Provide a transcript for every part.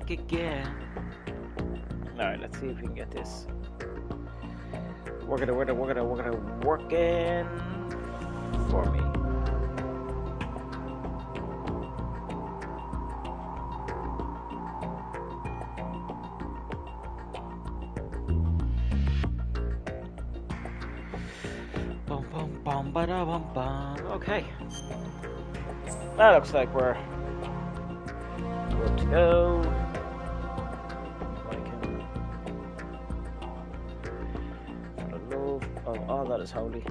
back again. Alright, let's see if we can get this. Work it working for me. Bum bum bum ba da bum bum. Okay. That looks like we're good to go. For the love of all that is holy.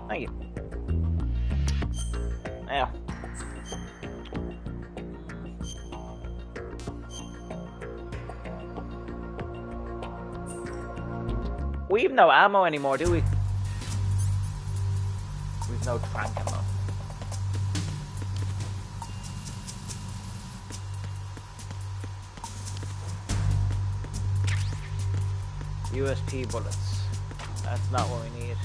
Thank you. Now. We have no ammo anymore, do we? We've no tank ammo. USP bullets. That's not what we need.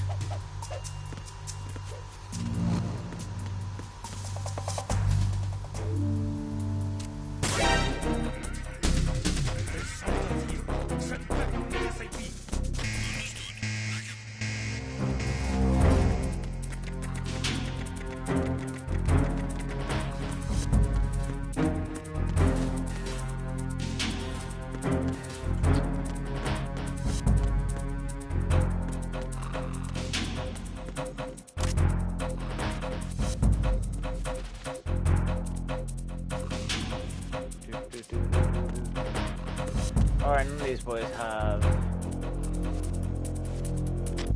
Alright, none of these boys have.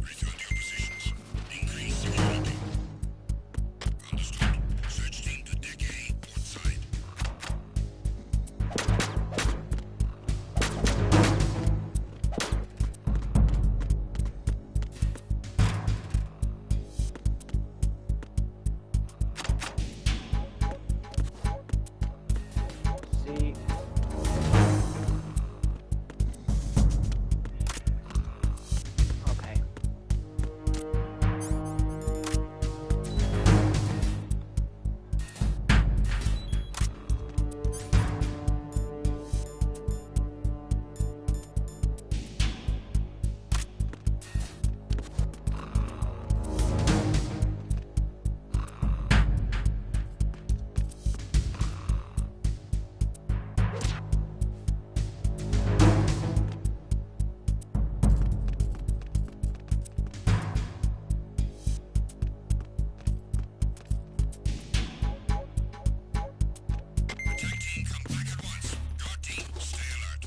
Return to your positions. Increase security. Understood. Search team to deck A, port side. See. Okay. Attack team, come back at once. Guard team, stay alert.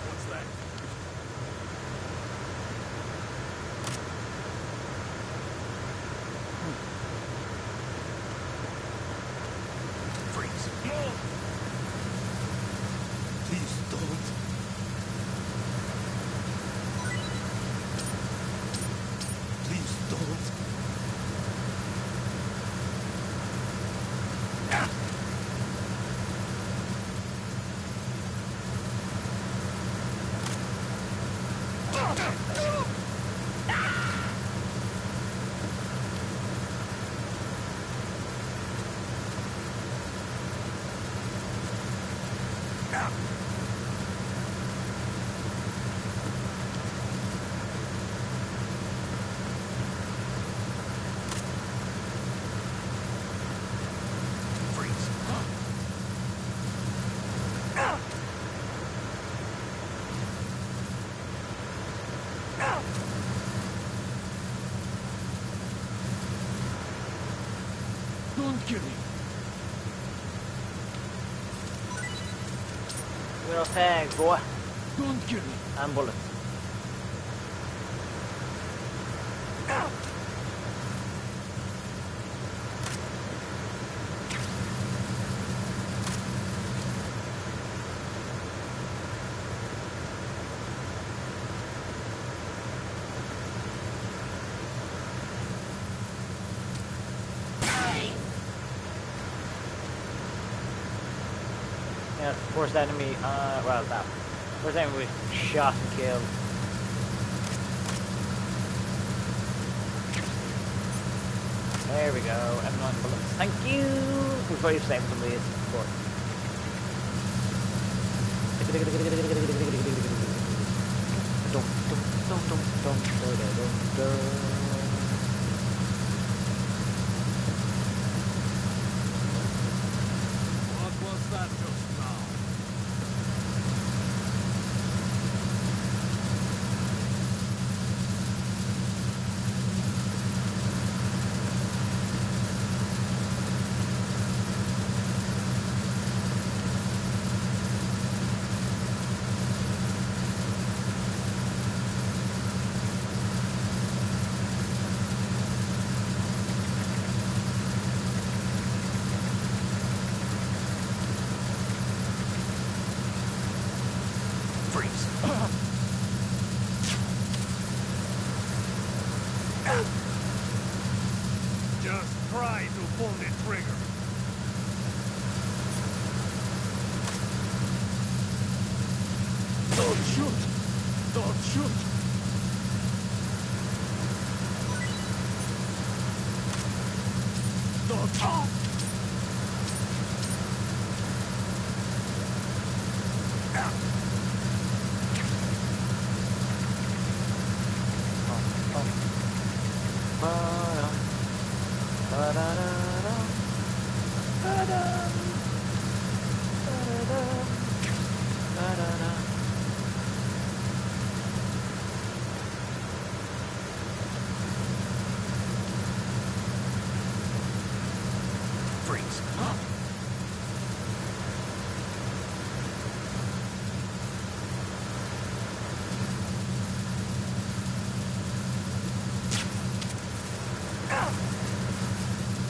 What's that? Freeze. No! Please don't. Please don't. Freeze. Don't kill me. You know, thanks, boy. Don't kill me. And bullets. Yeah, first enemy, well, that. First enemy was shot and killed. There we go. M9 bullets. Thank you! Before you save somebody, it's before. What was that just now? Freeze. Just try to pull the trigger. Don't shoot! Don't shoot! Don't talk! Freeze.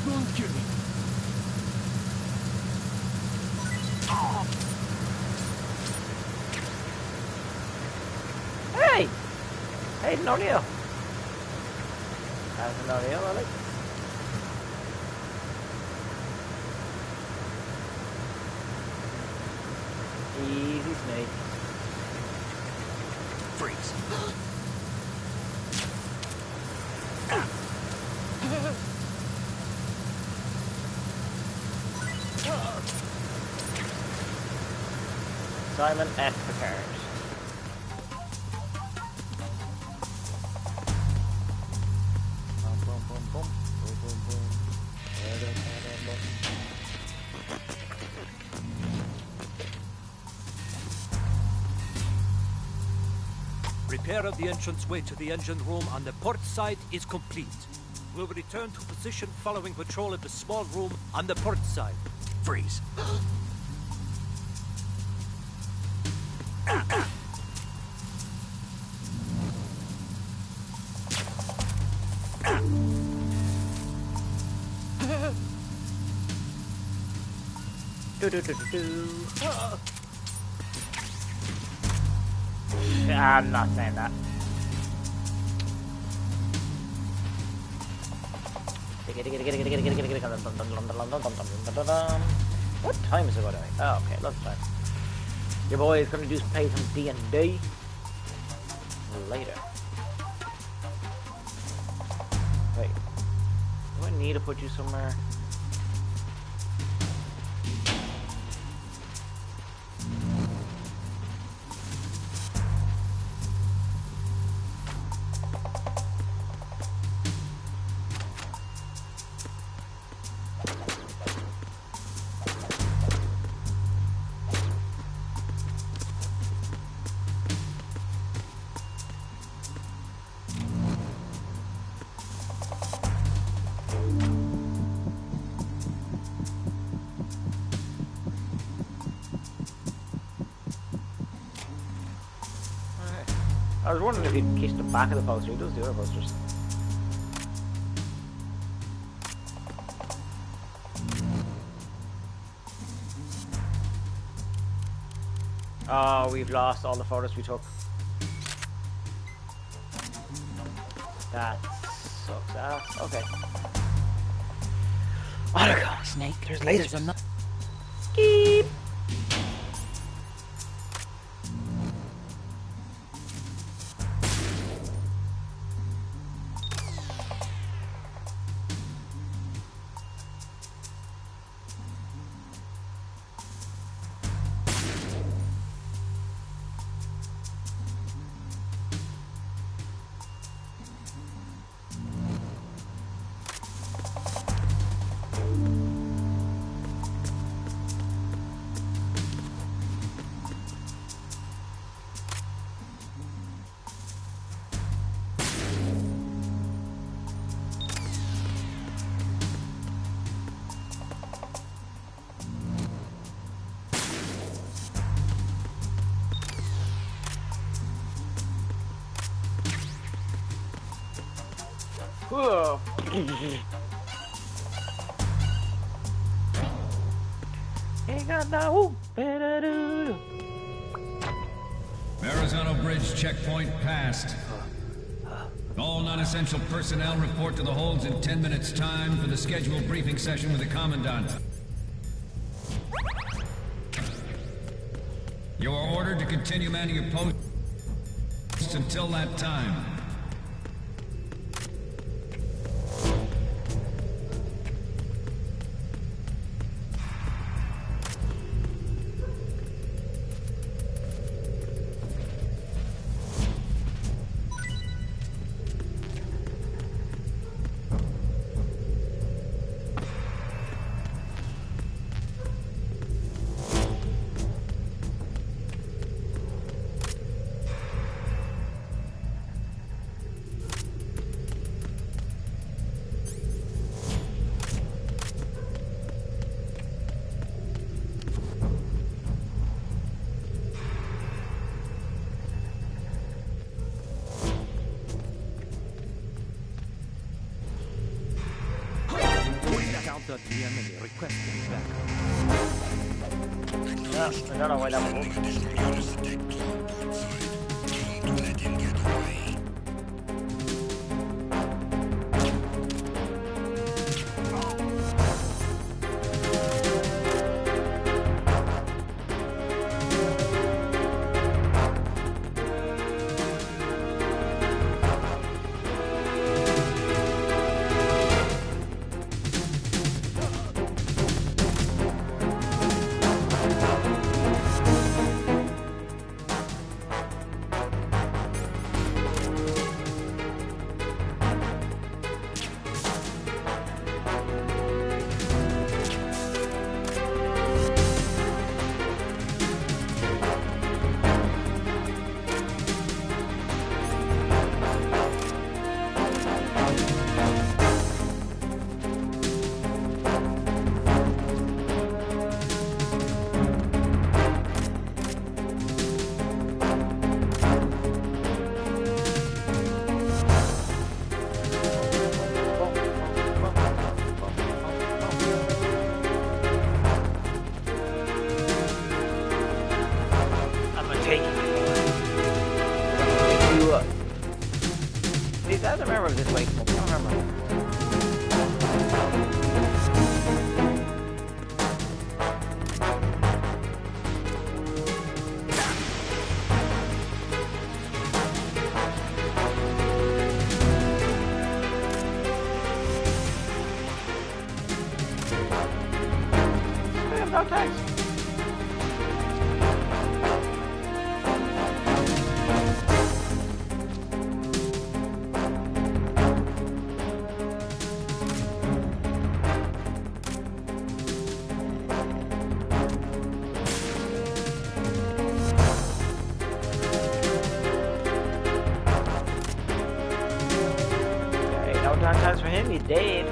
Don't kill me. Hey! Hayden O'Neill. That's an O'Neill, I like. Easy snake. Freeze. Simon F. Picard. Boom, boom, boom, boom. Boom, boom, boom. Repair of the entranceway to the engine room on the port side is complete. We'll return to position following patrol of the small room on the port side. Freeze. I'm not saying that. What time is it going to be? Oh, okay, lunchtime. Your boy is going to play some D&D later. Wait, do I need to put you somewhere? I was wondering if he'd kiss the back of the poster. He does the other posters. Oh, we've lost all the photos we took. That sucks ass. Okay. On a go, Snake. There's lasers. Keep. Whoa. Ain't got no better do. Verrazano Bridge checkpoint passed. All non-essential personnel report to the holds in 10 minutes' time for the scheduled briefing session with the Commandant. You are ordered to continue manning your posts until that time. Counter the enemy requesting backup. No, I don't know why that was. Additional units to take to the port side. Don't let him get away. I don't remember this way. I don't remember. I have no tags. Times for him, he's dead.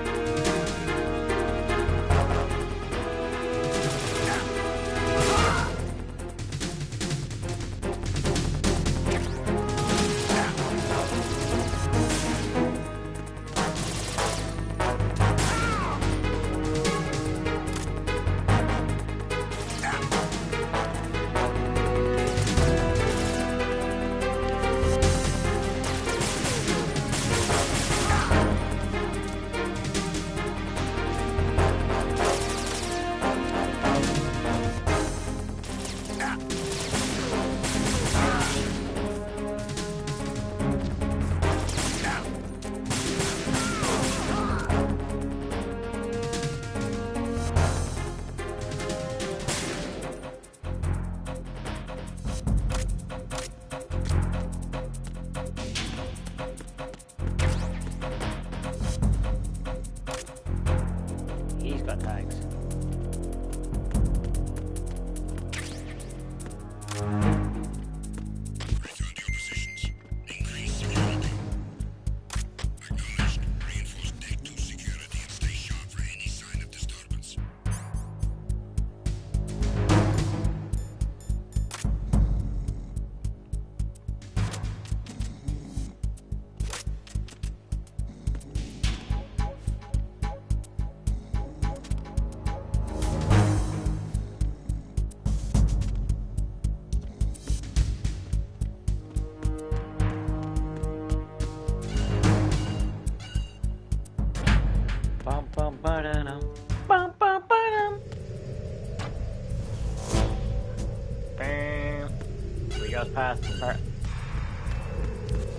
goes past the part.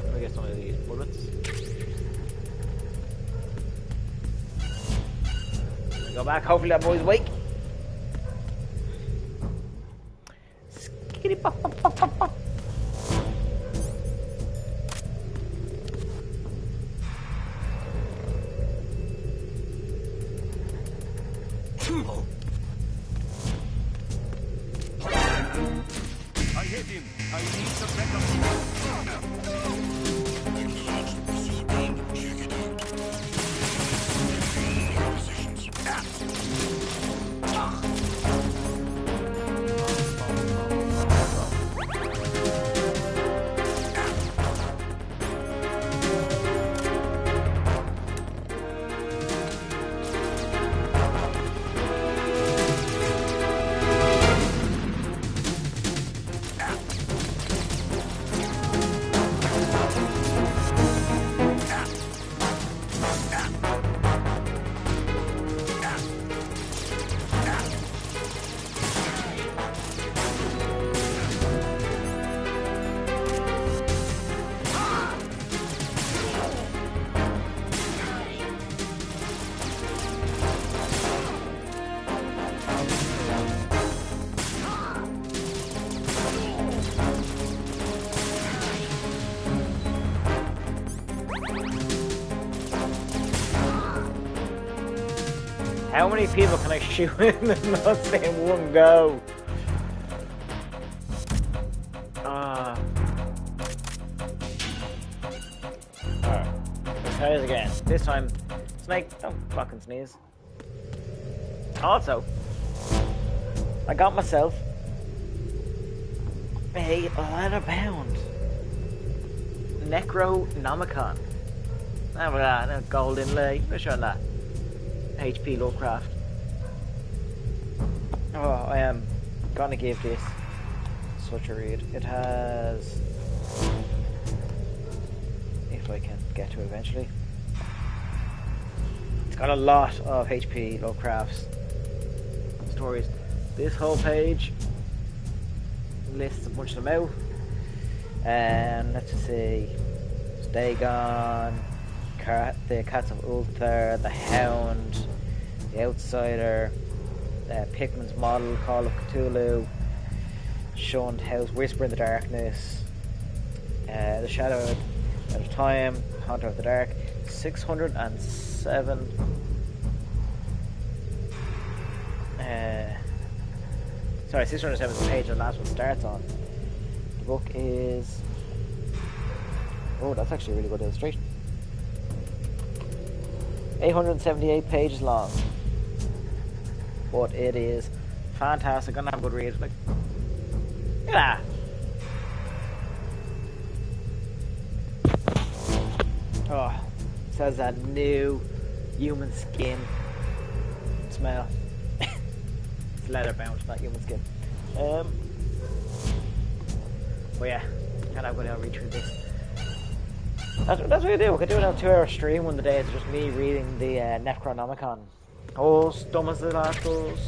Let me get some of these bullets. Go back, hopefully that boy's awake. Skiddly pop pop pop pop pop. I hit him. I need some backup. How many people can I shoot in the same one go? Alright. Let's try this again. This time, Snake, don't fucking sneeze. Also, I got myself a leather-bound Necronomicon. Have a look at that, gold inlay. Let's show that. HP Lovecraft. Oh, I am gonna give this such a read. It has, if I can get to it eventually, it's got a lot of HP Lovecraft's stories. This whole page lists a bunch of them out, and let's just see, Dagon, the Cats of Ulthar, the Hound, the Outsider, Pikmin's Model, Call of Cthulhu, Shunned House, Whisper in the Darkness, The Shadow of Time, Hunter of the Dark. 607 sorry, 607 is the page the last one starts on. The book is, oh, that's actually a really good illustration. 878 pages long, but it is fantastic. Gonna have a good read. Like, look at that. Oh, it says that new human skin smell. It's leather bound, not human skin. But yeah, can't have a read through this. That's what we do. We could do it on a 2-hour stream one of the days. It's just me reading the Necronomicon. Oh, dumb as the last goes.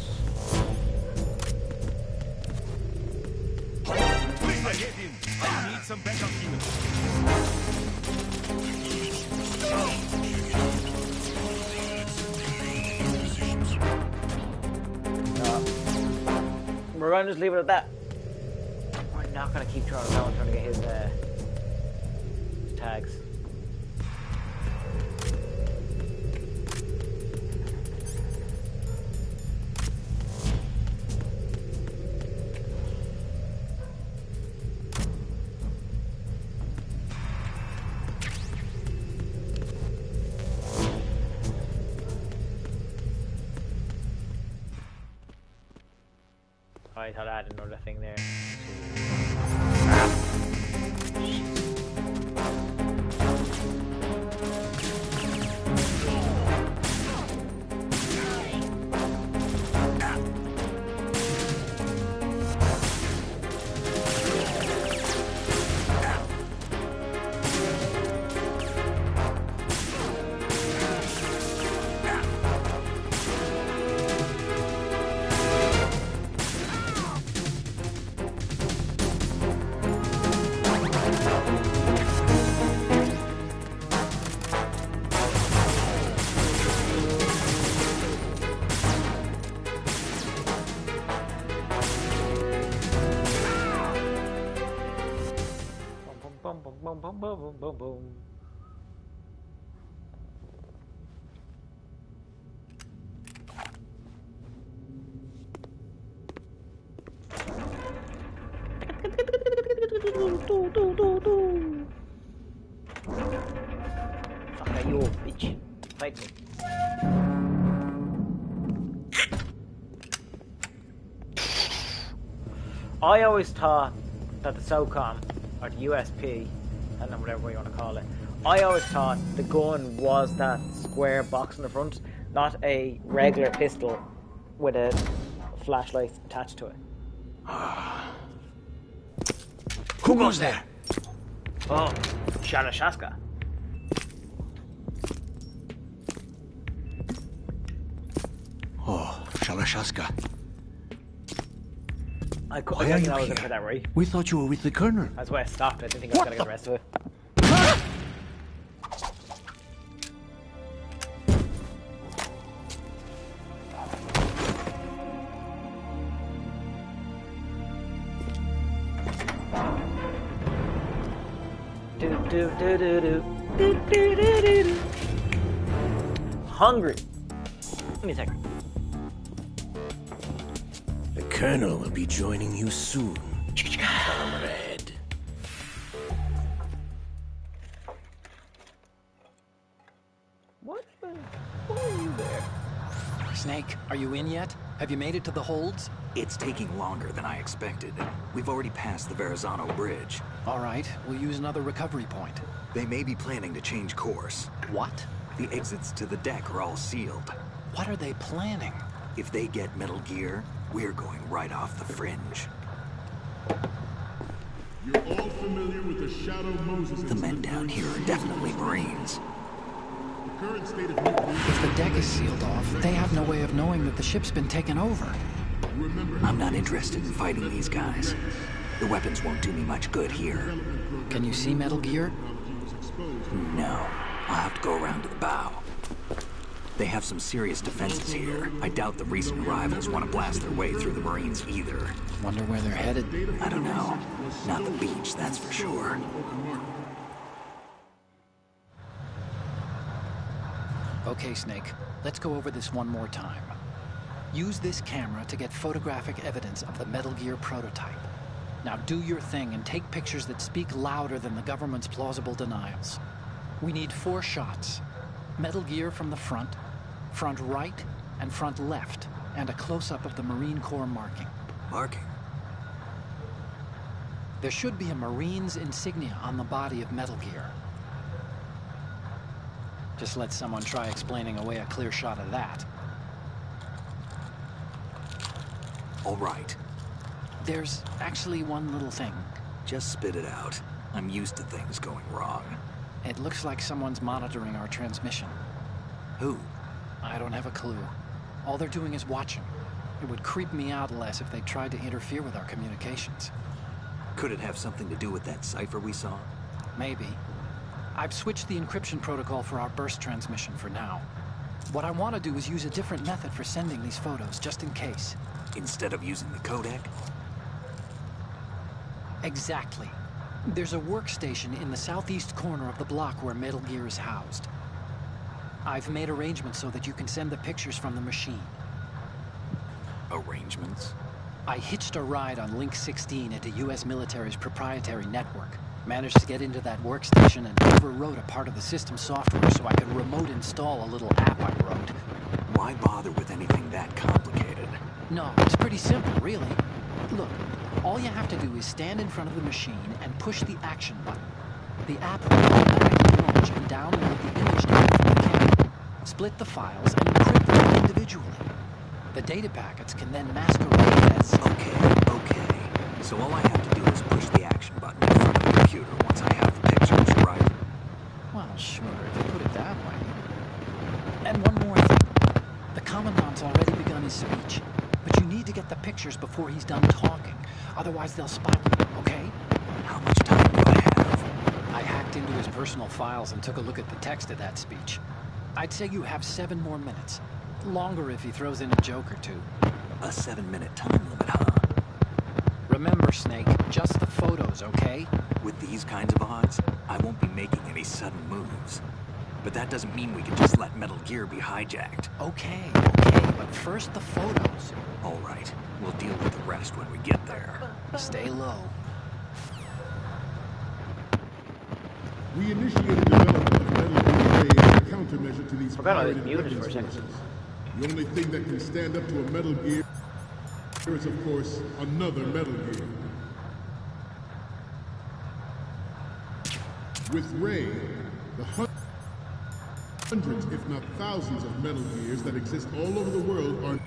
Please, I hit him. I need some backup here. We're going to just leave it at that. We're not going to keep trying to get his tags. I thought I had another thing there. boom, boom, boom. Fuck you, bitch. Fight me. I always thought that the SOCOM, or the USP, I don't know, whatever way you want to call it, I always thought the gun was that square box in the front, not a regular pistol with a flashlight attached to it. Who goes there? Oh, Shalashaska. Oh, Shalashaska. I Why are didn't you know I was here? going to get that right. We thought you were with the Colonel. That's why I stopped. I didn't think I was going to get the rest of it. Hungry. Give me a second. The Colonel will be joining you soon, comrade. Why are you there? Snake, are you in yet? Have you made it to the holds? It's taking longer than I expected. We've already passed the Verrazano Bridge. All right, we'll use another recovery point. They may be planning to change course. What? The exits to the deck are all sealed. What are they planning? If they get Metal Gear, we're going right off the fringe. You're all familiar with the Shadow Moses The men incident down during here are the definitely Marines. The current state of nuclear... If the deck is sealed off, they have no way of knowing that the ship's been taken over. Remember, I'm not interested in fighting these guys. The weapons won't do me much good here. Can you see Metal Gear? No. I'll have to go around to the bow. They have some serious defenses here. I doubt the recent arrivals want to blast their way through the Marines either. Wonder where they're headed. I don't know. Not the beach, that's for sure. Okay, Snake, let's go over this one more time. Use this camera to get photographic evidence of the Metal Gear prototype. Now do your thing and take pictures that speak louder than the government's plausible denials. We need 4 shots. Metal Gear from the front, front right, and front left, and a close-up of the Marine Corps marking. Marking? There should be a Marine's insignia on the body of Metal Gear. Just let someone try explaining away a clear shot of that. All right. There's actually one little thing. Just spit it out. I'm used to things going wrong. It looks like someone's monitoring our transmission. Who? I don't have a clue. All they're doing is watching. It would creep me out less if they tried to interfere with our communications. Could it have something to do with that cipher we saw? Maybe. I've switched the encryption protocol for our burst transmission for now. What I want to do is use a different method for sending these photos, just in case. Instead of using the codec? Exactly. There's a workstation in the southeast corner of the block where Metal Gear is housed. I've made arrangements so that you can send the pictures from the machine. Arrangements? I hitched a ride on Link 16 into U.S. military's proprietary network. Managed to get into that workstation and overwrote a part of the system software so I could remote install a little app I wrote. Why bother with anything that complicated? No, it's pretty simple, really. Look, all you have to do is stand in front of the machine and push the action button. The app will automatically launch and download the image data from the camera, split the files, and encrypt them individually. The data packets can then masquerade as... Okay. So all I have to do is push the action button in front of the computer once I have the pictures, right? Well, sure, if you put it that way. And one more thing. The Commandant's already begun his speech, but you need to get the pictures before he's done talking. Otherwise, they'll spot you, okay? How much time do I have? I hacked into his personal files and took a look at the text of that speech. I'd say you have 7 more minutes. Longer if he throws in a joke or two. A 7-minute time limit, huh? Remember, Snake, just the photos, okay? With these kinds of odds, I won't be making any sudden moves. But that doesn't mean we can just let Metal Gear be hijacked. Okay, but first the photos. All right, we'll deal with the rest when we get there. Stay low. We initiated development of Metal Gear Ray as a countermeasure to these Forgot I was pirated muted weapons for a second. forces. The only thing that can stand up to a Metal Gear is, of course, another Metal Gear. With Ray, the hundreds, if not thousands, of Metal Gears that exist all over the world are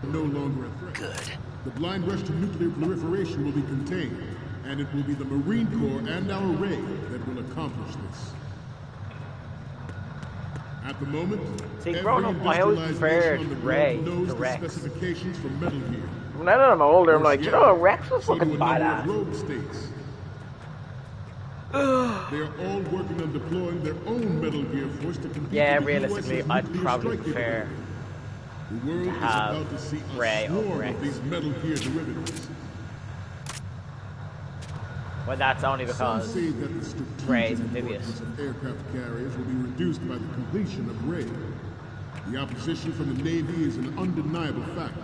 no longer a threat. Good. The blind rush to nuclear proliferation will be contained, and it will be the Marine Corps and our Ray that will accomplish this. At the moment, See, every growing up, I always industrialized preferred nation on the Ray globe knows to the Rex. specifications for Metal Gear. Now that I'm older, I'm like, you Yes, know, Rex was so do fucking a number of badass. rogue states. They are all working on deploying their own Metal Gear force to compete Yeah, with the realistically, US's I'd nuclear probably strike prefer capability. The world is have about to see a Ray over swarm Rex. of these Metal Gear derivatives. Well, that's only Some because say that the strategic Ray's amphibious. importance of aircraft carriers will be reduced by the completion of Ray. The opposition from the Navy is an undeniable fact.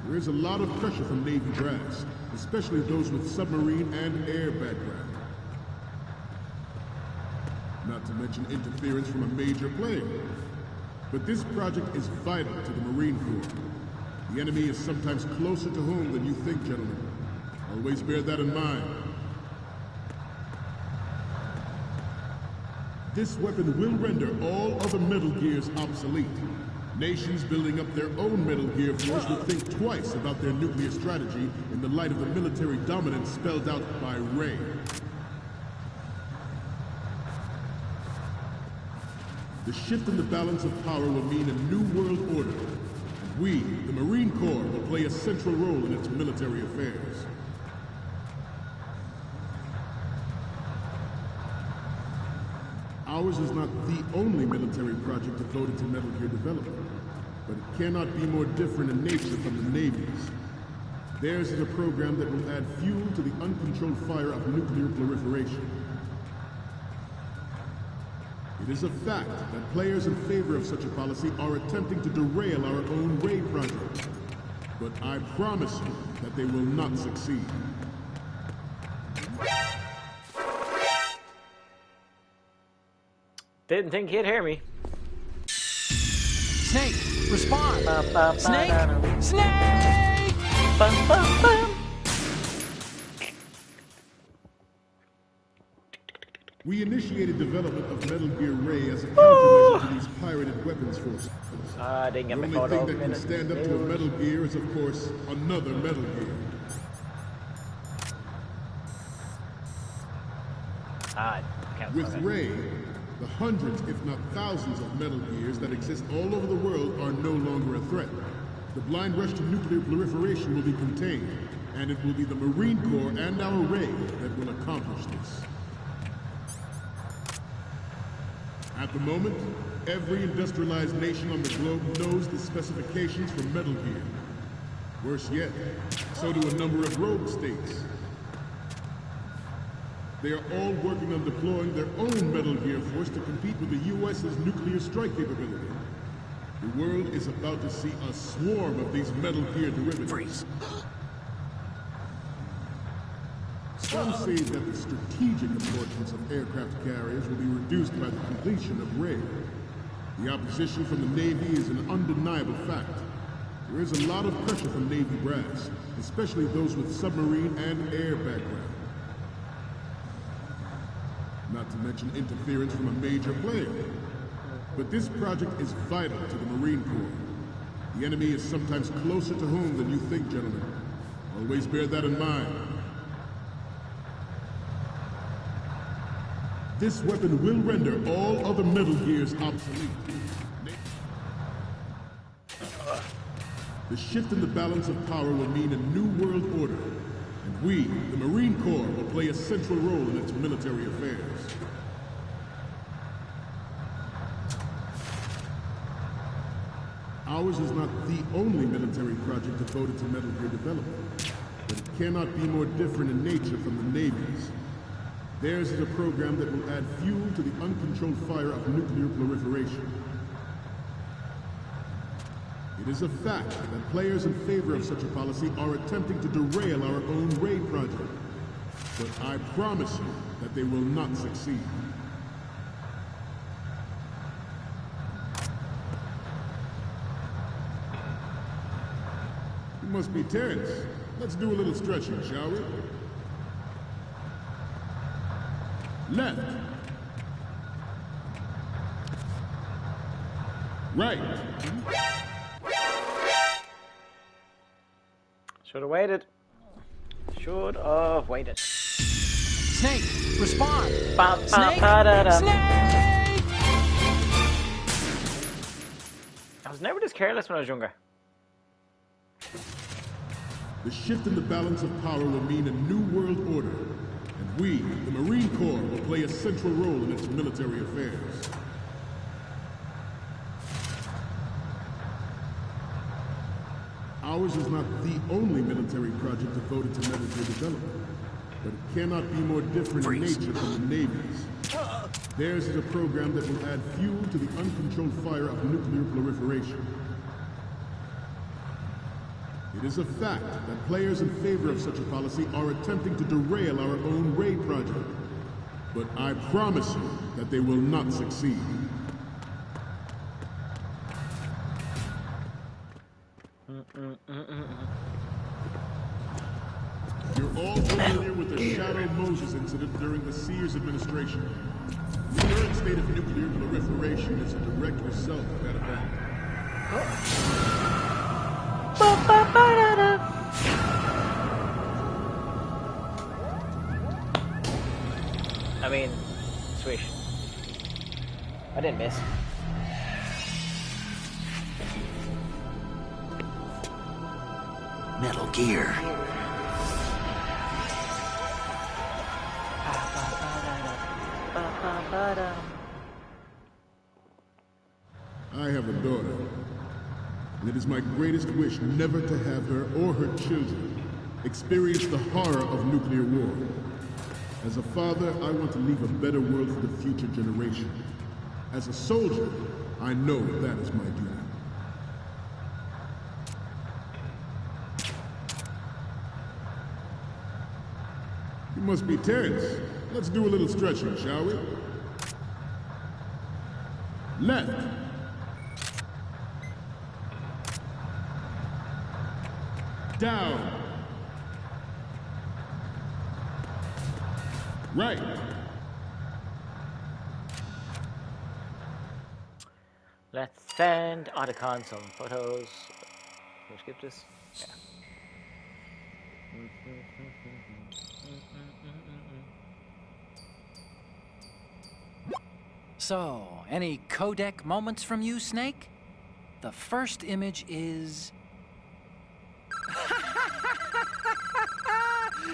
There is a lot of pressure from Navy brass, especially those with submarine and air background. Not to mention interference from a major player. But this project is vital to the Marine Corps. The enemy is sometimes closer to home than you think, gentlemen. Always bear that in mind. This weapon will render all other Metal Gears obsolete. Nations building up their own Metal Gear force would think twice about their nuclear strategy in the light of the military dominance spelled out by Ray. The shift in the balance of power will mean a new world order. And we, the Marine Corps, will play a central role in its military affairs. Ours is not the only military project devoted to Metal Gear development, but it cannot be more different in nature from the Navy's. Theirs is a program that will add fuel to the uncontrolled fire of nuclear proliferation. It is a fact that players in favor of such a policy are attempting to derail our own Ray project. But I promise you that they will not succeed. Didn't think he'd hear me. Snake, respond! Snake! Ba-ba-ba-da-dum. Snake! Bum, bum, bum. We initiated development of Metal Gear Ray as a countermeasure to these pirated weapons forces. I didn't The get my only photo. thing that can stand up to a Metal Gear is, of course, another Metal Gear. Ah, can't With okay. Ray, the hundreds, if not thousands, of Metal Gears that exist all over the world are no longer a threat. The blind rush to nuclear proliferation will be contained, and it will be the Marine Corps and our Ray that will accomplish this. At the moment, every industrialized nation on the globe knows the specifications for Metal Gear. Worse yet, so do a number of rogue states. They are all working on deploying their own Metal Gear force to compete with the US's nuclear strike capability. The world is about to see a swarm of these Metal Gear derivatives. Freeze. Some say that the strategic importance of aircraft carriers will be reduced by the completion of Ray. The opposition from the Navy is an undeniable fact. There is a lot of pressure from Navy brass, especially those with submarine and air background. Not to mention interference from a major player. But this project is vital to the Marine Corps. The enemy is sometimes closer to home than you think, gentlemen. Always bear that in mind. This weapon will render all other Metal Gears obsolete. The shift in the balance of power will mean a new world order, and we, the Marine Corps, will play a central role in its military affairs. Ours is not the only military project devoted to Metal Gear development, but it cannot be more different in nature from the Navy's. Theirs is a program that will add fuel to the uncontrolled fire of nuclear proliferation. It is a fact that players in favor of such a policy are attempting to derail our own Ray project. But I promise you that they will not succeed. You must be Terrence. Let's do a little stretching, shall we? Left. Right. Should have waited. Should have waited. Snake, respond! Snake! Ba-da-da. Snake! I was never this careless when I was younger. The shift in the balance of power will mean a new world order, and we, the Marine Corps, will play a central role in its military affairs. Ours is not the only military project devoted to metal gear development, but it cannot be more different in nature from the Navy's. Theirs is a program that will add fuel to the uncontrolled fire of nuclear proliferation. It is a fact that players in favor of such a policy are attempting to derail our own Ray project. But I promise you that they will not succeed. You're all familiar with the Shadow Moses incident during the Sears administration. The current state of nuclear proliferation is a direct result of that event. I mean, swish. I didn't miss. Metal Gear. I have a daughter, and it is my greatest wish never to have her or her children experience the horror of nuclear war. As a father, I want to leave a better world for the future generation. As a soldier, I know that is my duty. You must be Terrence. Let's do a little stretching, shall we? Left. Down. Right. Let's send Otacon some photos. Can we skip this? Yeah. So, any codec moments from you, Snake? The first image is...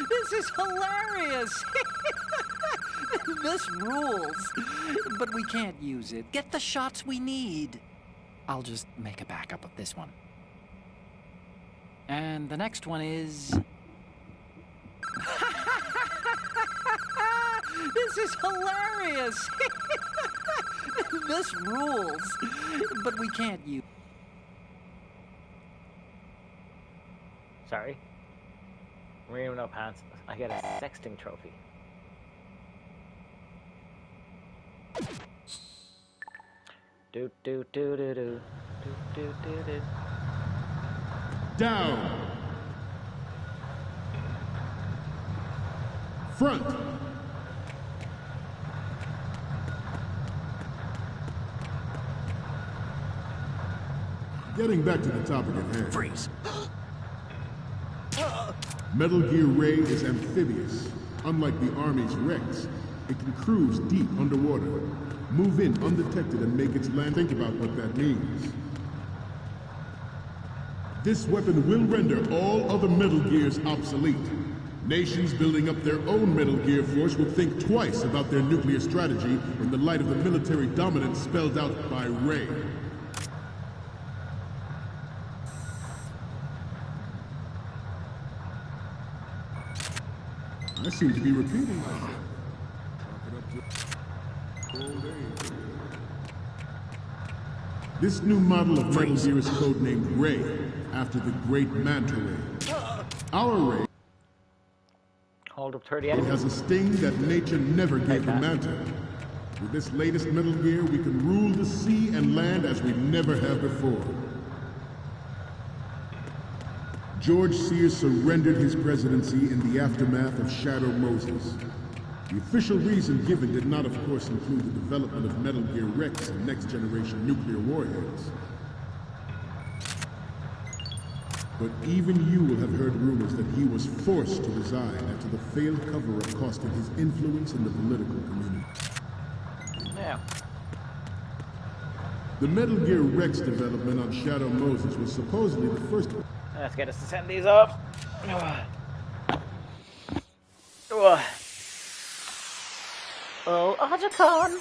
This is hilarious! This rules. But we can't use it. Get the shots we need. I'll just make a backup of this one. And the next one is... This is hilarious! This rules. But we can't use... Sorry. Wearing no pants. I get a sexting trophy. Do do do do do do do do. Down. Front. Getting back to the topic at hand. Freeze. Metal Gear Ray is amphibious. Unlike the Army's Rex, it can cruise deep underwater, move in undetected and make its land. Think about what that means. This weapon will render all other Metal Gears obsolete. Nations building up their own Metal Gear force will think twice about their nuclear strategy in the light of the military dominance spelled out by Ray. I seem to be repeating myself. This new model of Metal Gear is codenamed Ray, after the great Manta Ray. Our Ray Hold up 30 enemies. has a sting that nature never gave the Manta. With this latest Metal Gear, we can rule the sea and land as we never have before. George Sears surrendered his presidency in the aftermath of Shadow Moses. The official reason given did not, of course, include the development of Metal Gear Rex and next-generation nuclear warheads. But even you will have heard rumors that he was forced to resign after the failed cover-up cost him his influence in the political community. Yeah. The Metal Gear Rex development on Shadow Moses was supposedly the first... Let's get us to send these off. Oh, Otacon!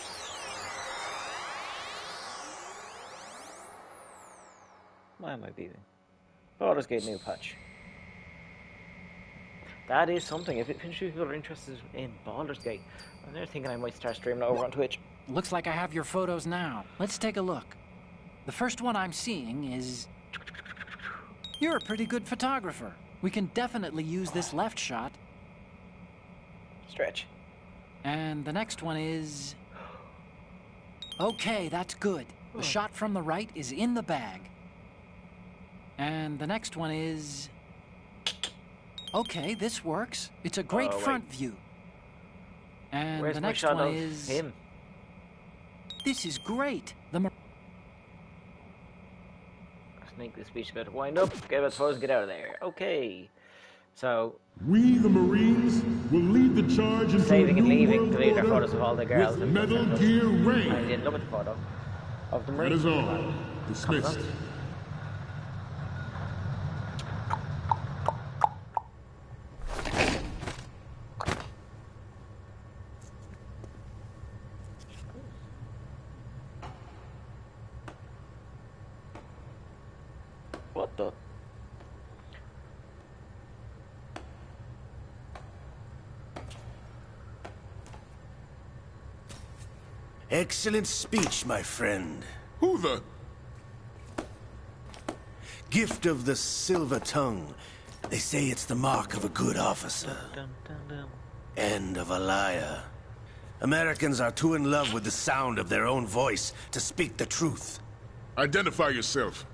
Why am I beating? Baldur's Gate new patch. That is something. If people are interested in Baldur's Gate, I'm there thinking I might start streaming over on Twitch. Looks like I have your photos now. Let's take a look. The first one I'm seeing is... You're a pretty good photographer. We can definitely use this left shot. Stretch. And the next one is... Okay, that's good. The shot from the right is in the bag. And the next one is... Okay, this works. It's a great front view. And where's the my next shot one of is... him? This is great. Snake, this speech about to wind up. Get about the photos and get out of there. Okay. So... We, the Marines, will lead the charge into saving and leaving, the delete our photos of all the girls. with Metal Gear Ray. I didn't look at the photo of the That Marine. is all. Dismissed. What the? Excellent speech, my friend. Who the... Gift of the silver tongue. They say it's the mark of a good officer. Dun, dun, dun. And of a liar. Americans are too in love with the sound of their own voice to speak the truth. Identify yourself.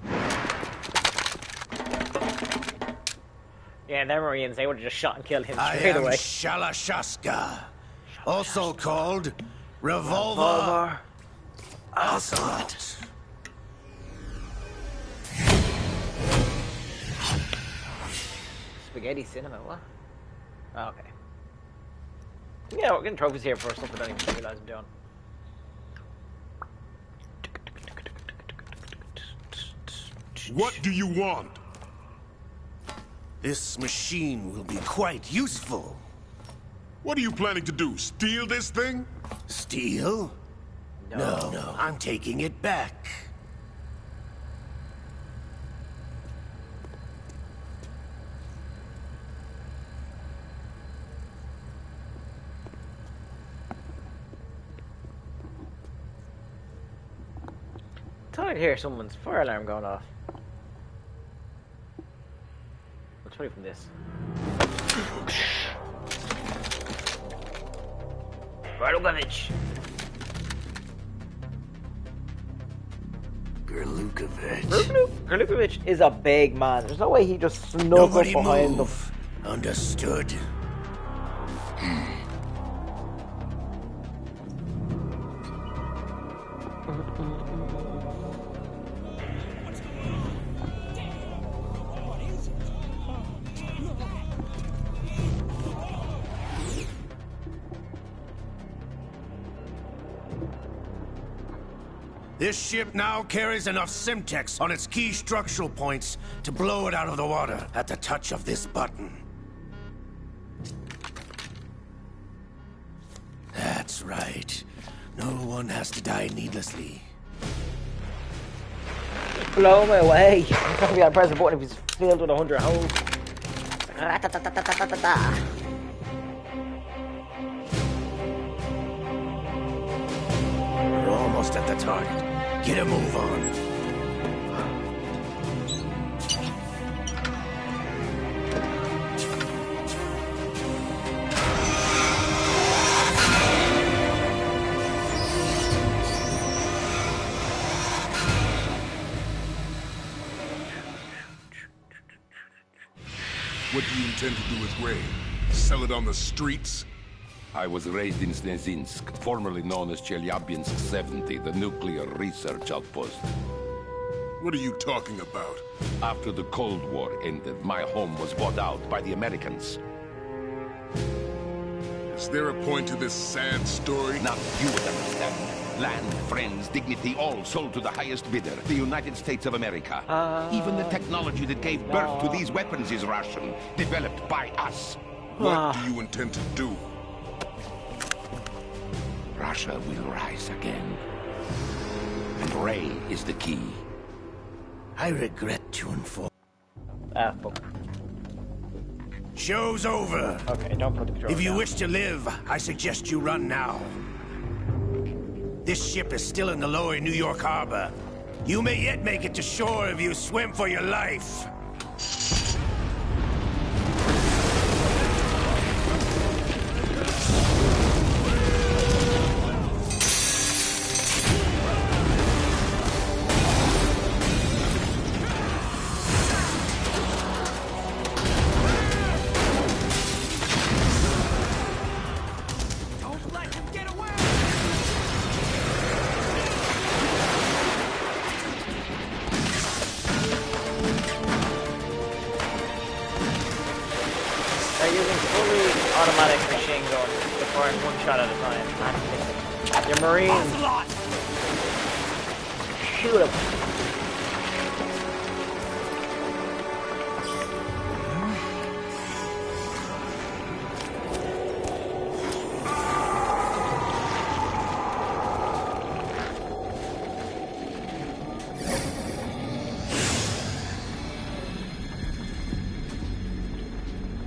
Yeah, they're Marines. They would have just shot and killed him I straight am away. Shalashaska, also called Revolver Ocelot. Spaghetti cinema, what? Oh, okay. Yeah, we're getting trophies here for stuff I don't even realize I'm doing. What do you want? This machine will be quite useful. What are you planning to do? Steal this thing? Steal? No, I'm taking it back. I thought I'd hear someone's fire alarm going off. What's funny from this? Radogovich! Gerlukovich is a big man. There's no way he just snuck up Nobody behind them. move. Understood. This ship now carries enough Simtex on its key structural points to blow it out of the water at the touch of this button. That's right. No one has to die needlessly. Blow me away. I'm not gonna be able to press the button if it's filled with 100 holes. We're almost at the target. Get a move on. What do you intend to do with Ray? Sell it on the streets? I was raised in Snezinsk, formerly known as Chelyabinsk 70, the nuclear research outpost. What are you talking about? After the Cold War ended, my home was bought out by the Americans. Is there a point to this sad story? Now you would understand. Land, friends, dignity, all sold to the highest bidder, the United States of America. Even the technology that gave birth to these weapons is Russian, developed by us. What do you intend to do? Russia will rise again. And Ray is the key. I regret to inform. Ah, fuck. Show's over. Okay, don't put the controller If you down. wish to live, I suggest you run now. This ship is still in the lower New York harbor. You may yet make it to shore if you swim for your life. They're using fully automatic machine guns to fire one shot at a time. Your Marines. Shoot them.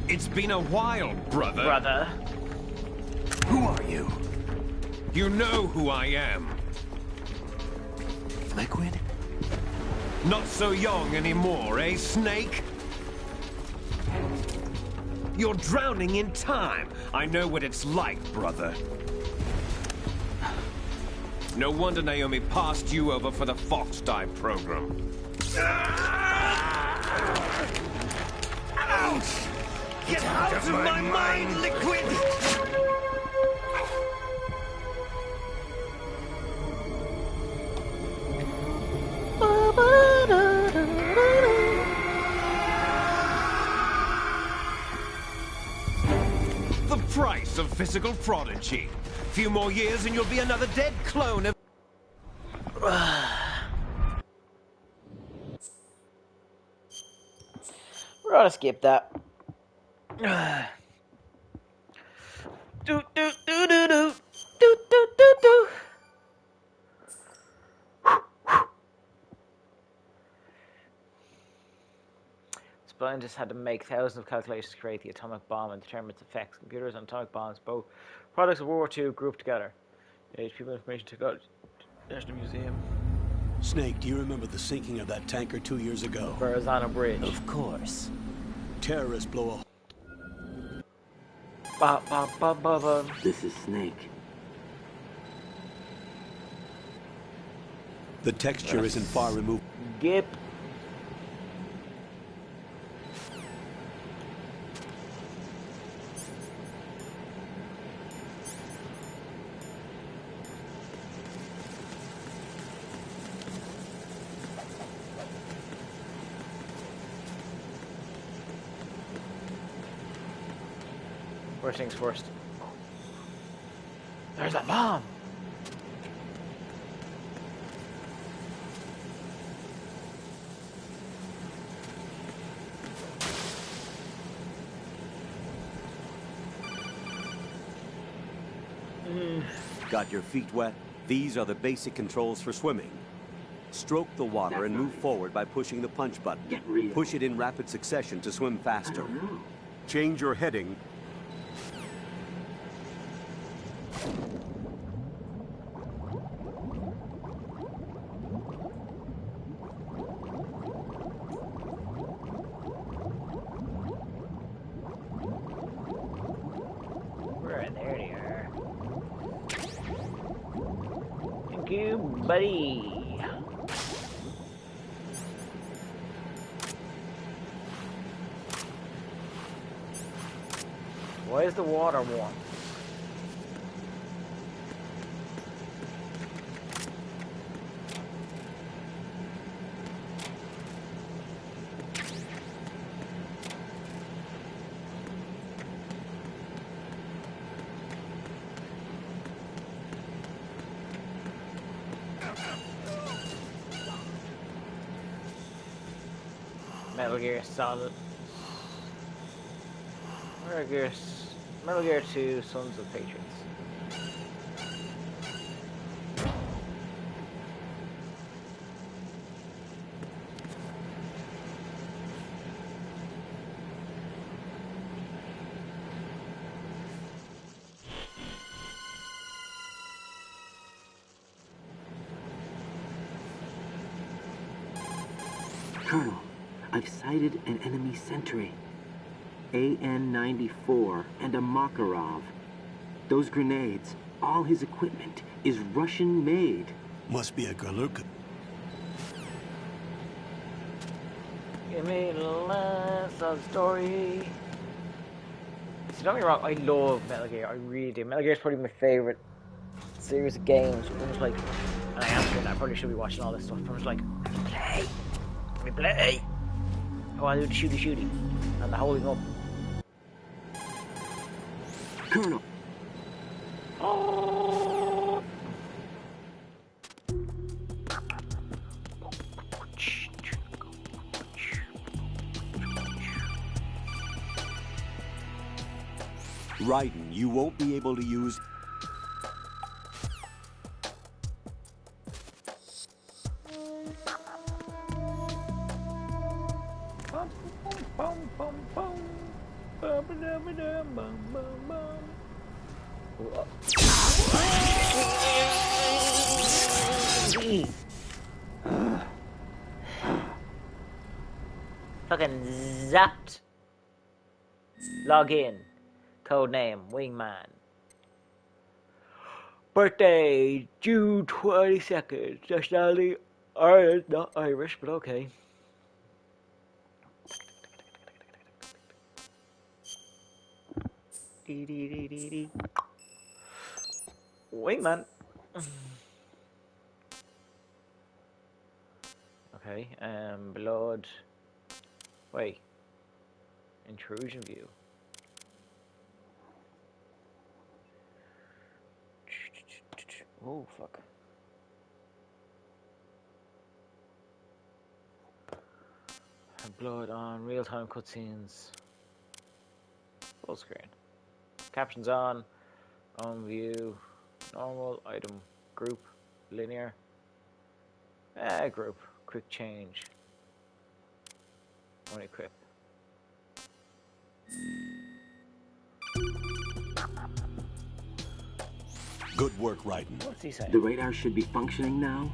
It's been a while, brother. Brother. Who are you? You know who I am. Liquid? Not so young anymore, eh, Snake? You're drowning in time. I know what it's like, brother. No wonder Naomi passed you over for the Fox Dive program. Ouch! Get out of my mind, Liquid! The price of physical prodigy. Few more years and you'll be another dead clone of... We're gonna skip that. Do do do do do do do do do. Scientists had to make thousands of calculations to create the atomic bomb and determine its effects. Computers and atomic bombs, both products of World War II, grouped together. People information to go to the National Museum. Snake, do you remember the sinking of that tanker 2 years ago? Verrazano Bridge. Of course. Terrorists blow a... Ba, ba, ba, ba, ba. This is Snake. The texture isn't far removed. Gip. First things first. There's a bomb! Got your feet wet? These are the basic controls for swimming. Stroke the water and move forward by pushing the punch button. Push it in rapid succession to swim faster. Change your heading. buddy. Why is the water warm? Metal Gear Solid. Metal Gear 2, Sons of Patriots. Colonel, I've sighted an enemy sentry. AN-94 and a Makarov. Those grenades, all his equipment, is Russian-made. Must be a Galurka. Give me the last of the story. See, don't get me wrong, I love Metal Gear, I really do. Metal Gear is probably my favourite series of games. I'm just like, and I am doing that, I probably should be watching all this stuff, but I'm just like, let me play. I want to do the shooty and the holding up. Colonel. Raiden, you won't be able to use... Fucking zapped. Log in. Codename Wingman. Birthday June 22nd. Nationality Irish, not Irish, but okay. Wingman. Okay, blood. Wait. Intrusion view. Oh, fuck. Blood on, real-time cutscenes. Full screen. Captions on view, normal, item, group, linear. Group, quick change. Only equip. Good work, Raiden. What's he saying? The radar should be functioning now.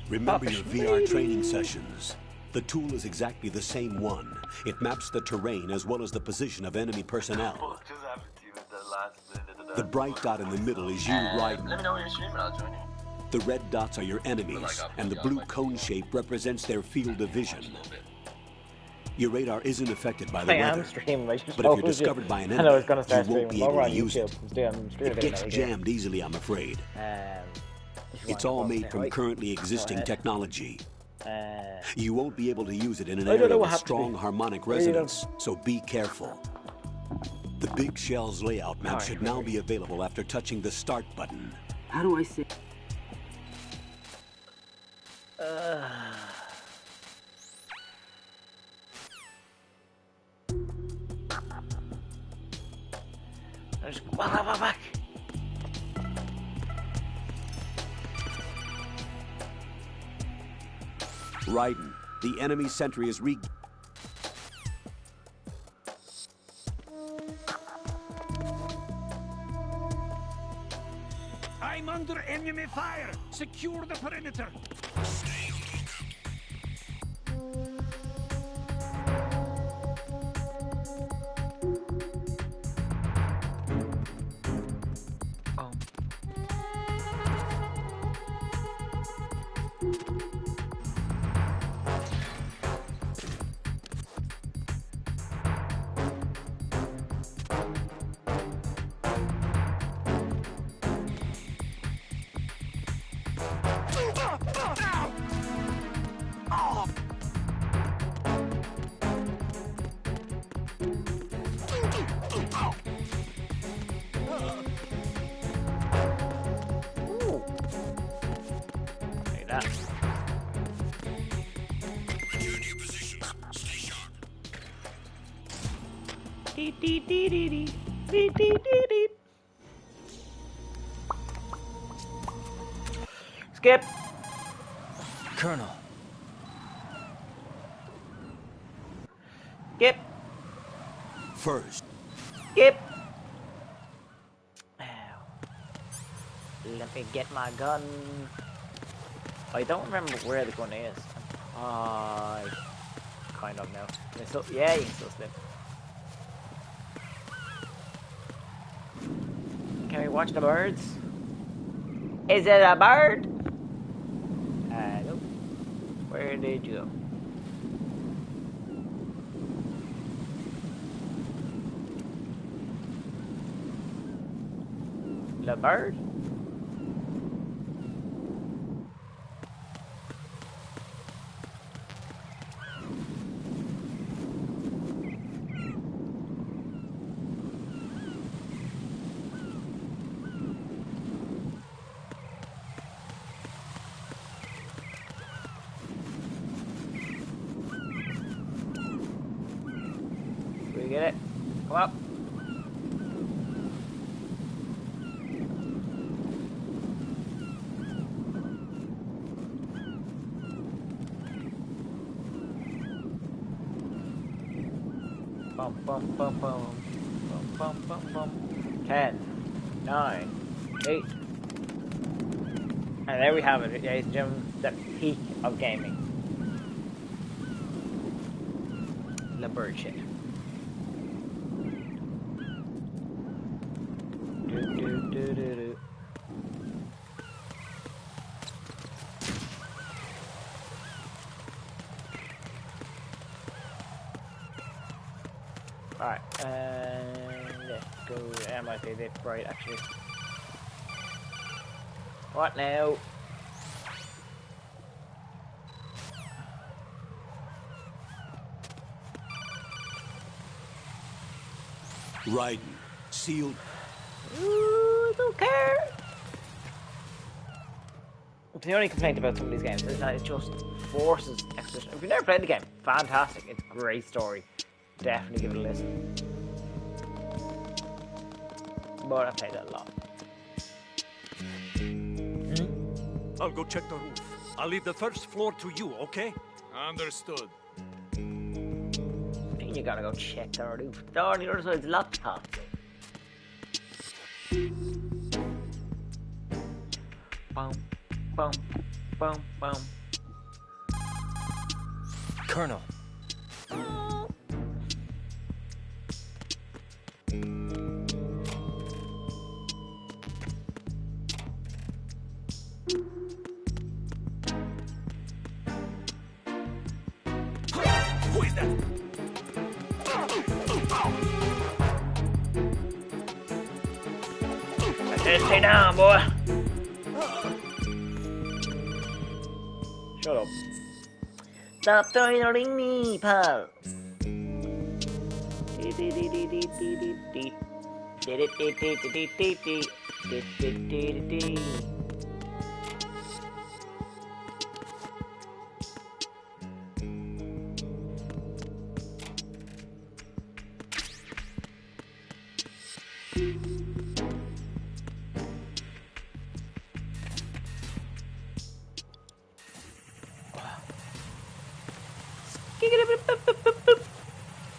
Remember your VR training sessions. The tool is exactly the same one. It maps the terrain as well as the position of enemy personnel. The bright dot in the middle is you, Raiden. Let me know when you're streaming, I'll join you. The red dots are your enemies, and the blue cone shape represents their field of vision. Your radar isn't affected by the weather, but if you're discovered by an enemy, you won't be able to use it. It gets jammed easily, I'm afraid. It's all made from currently existing technology. You won't be able to use it in an area with strong harmonic resonance, so be careful. The Big Shell's layout map should now be available after touching the Start button. How do I say? Back. Raiden, the enemy sentry is I'm under enemy fire! Secure the perimeter! Skip. Colonel. Skip. First. Skip. Let me get my gun. I don't remember where the gun is. I kind of know. Yeah, you can still slip. Can we watch the birds? Is it a bird? Nope. Where did you go? The bird? We get it? Come up. Bum bum bum bum bum bum bum bum. 10, 9, 8. And there we have it, ladies and gentlemen, the peak of gaming. The bird shit. Do. Alright, let's go. I might be a bit bright actually. What now? Raiden. Sealed. Ooh, don't care. The only complaint about some of these games is that it just forces exposition. If you've never played the game, fantastic. It's a great story. Definitely give it a listen. But I've played it a lot. I'll go check the roof. I'll leave the first floor to you, okay? Understood. You gotta go check the roof. The door on the other side is locked, huh? Boom, boom, boom, boom. Colonel. Who is that? Just stay down, boy. Shut up. Stop threatening me, pal.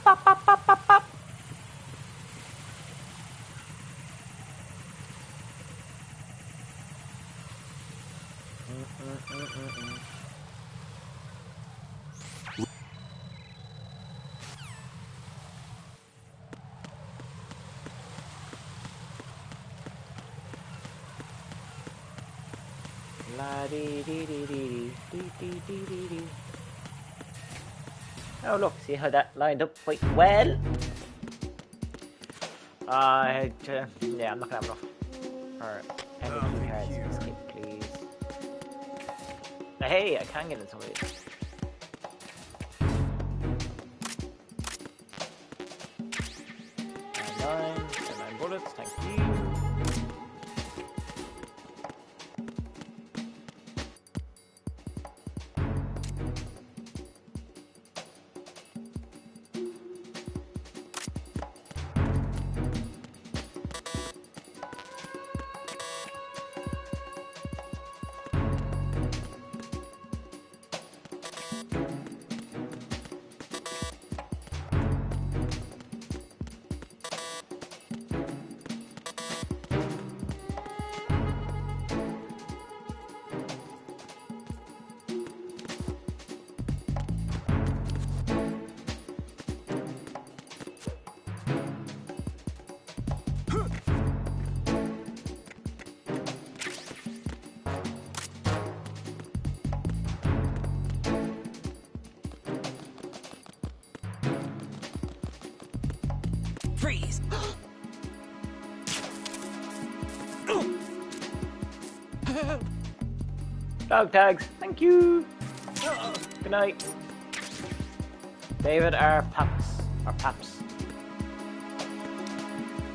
Pop, pop, pop, pop, pop. La dee dee dee dee dee dee dee dee dee. Oh look, see how that lined up quite well. Yeah, I'm not gonna have enough. Alright, energy cards, skip please. Now, hey, I can get in some of these. Nine bullets, thank you. Freeze! Dog tags, thank you. Good night. David R. Paps. Or Paps.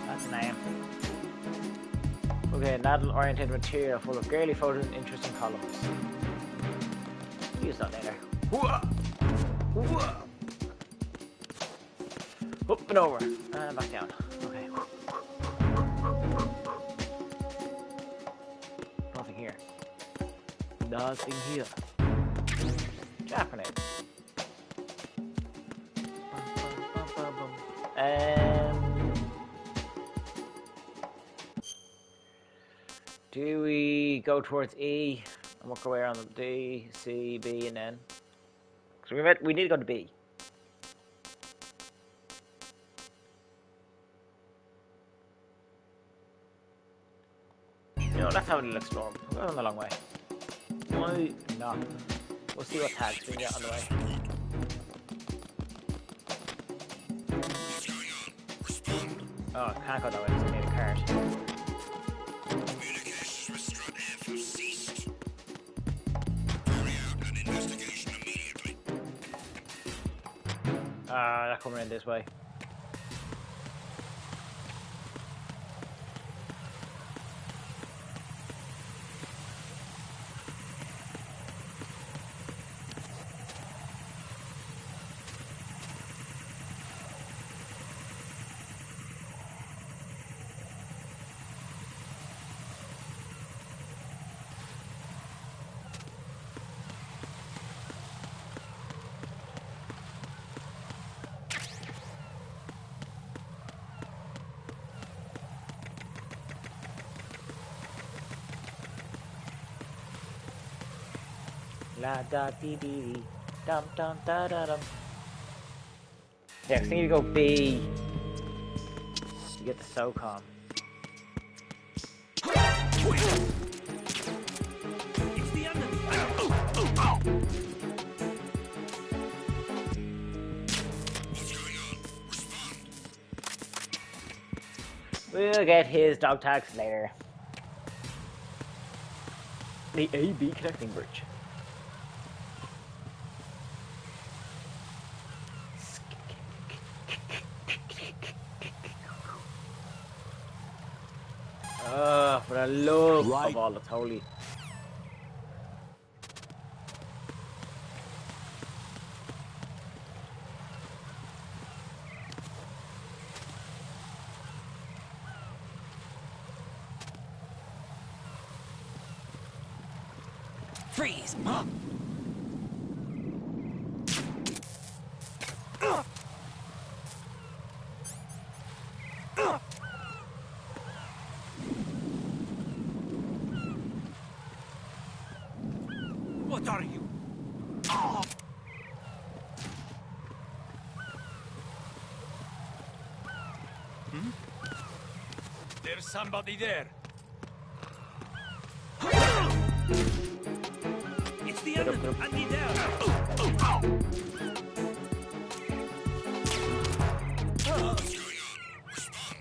That's the name. Okay, an adult-oriented material full of girly photos and interesting columns. Use that later. Up and over. And back down. Okay. Nothing here. Nothing here. Japanese. Do we go towards E and work our way around the D, C, B, and then? So we need to go to B. You know, let's have a little explore. We're going a long way. Why not? We'll see what tags we can get on the way. Oh, I can't go that way because I need a card. Communications with Strut F have ceased. Carry out an investigation immediately. They're coming in this way. La da dee dee dee, dum dum da da dum. Yeah, I think you go B. You get the SOCOM. It's the enemy. What's going on? Respond. We'll get his dog tags later. The A-B connecting bridge. But I love of all that's holy. Freeze! What are you? There's somebody there. It's the enemy. I need help. What's going on? Respond.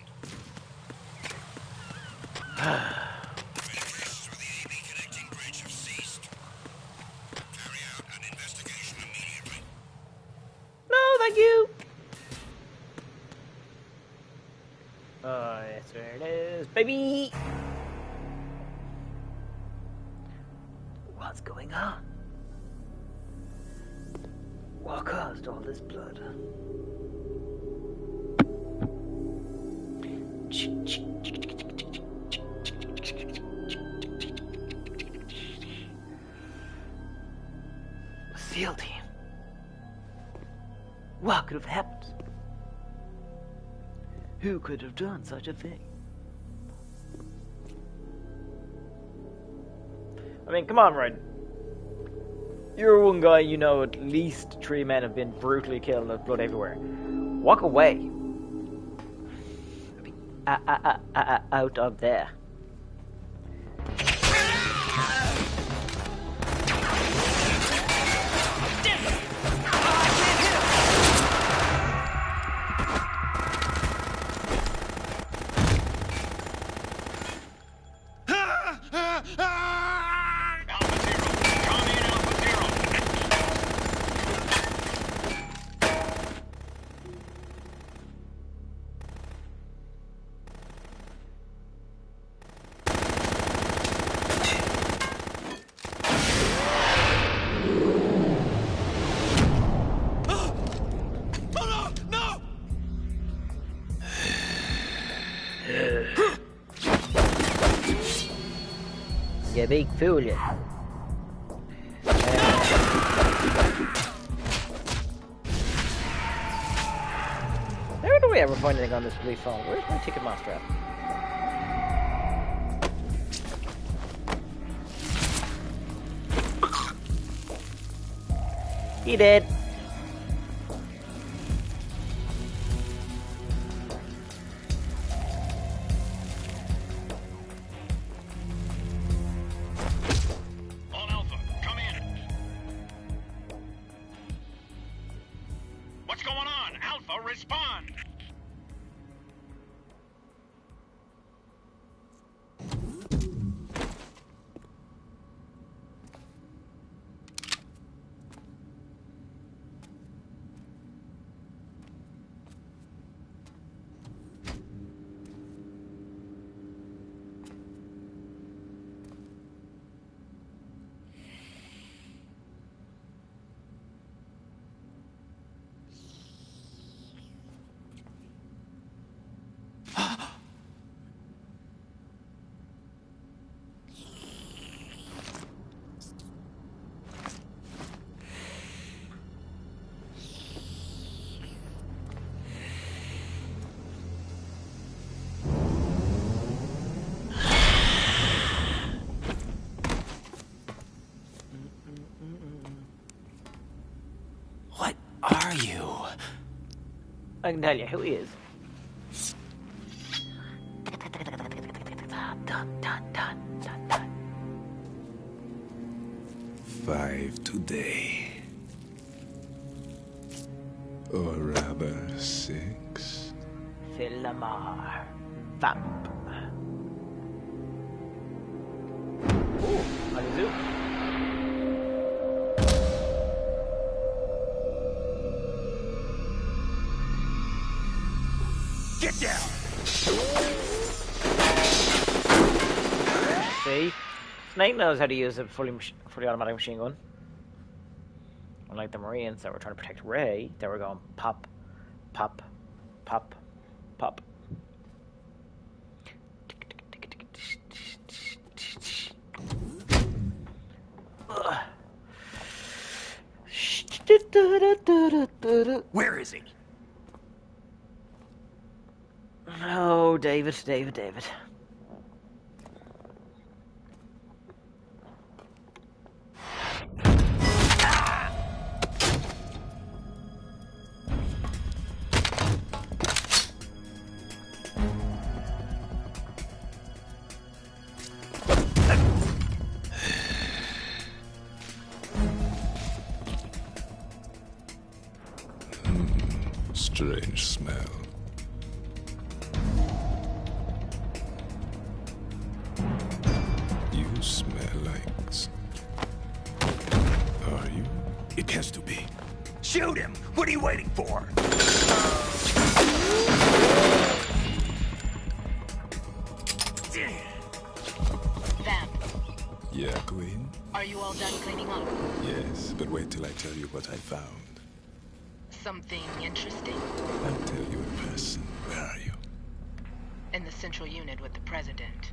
Communications with the AB connecting bridge have ceased. Carry out an investigation immediately. No, thank you. Yes, there it is, baby. What's going on? What caused all this blood? A SEAL team. What could have happened? Who could have done such a thing? I mean, come on, right? You're one guy, you know at least 3 men have been brutally killed and there's blood everywhere. Walk away. Out of there. You big fool, you. Never do we ever find anything on this police phone. Where's my Ticketmaster at? He did. On Alpha, come in. What's going on? Alpha, respond. What are you? I can tell you who he is. 5 today. Or rather 6. Philamar. Vamp. Ooh, Alizu. Get down! See? Snake knows how to use a fully automatic machine gun. Unlike the Marines that were trying to protect Ray, they were going pop, pop, pop, pop. Where is he? Oh, David. Strange smell. You smell like... Are you? It has to be. Shoot him! What are you waiting for? Vamp, Yeah, Queen? are you all done cleaning up? Yes, but wait till I tell you what I found. Something interesting? I'll tell you in person. Where are you? In the central unit with the president.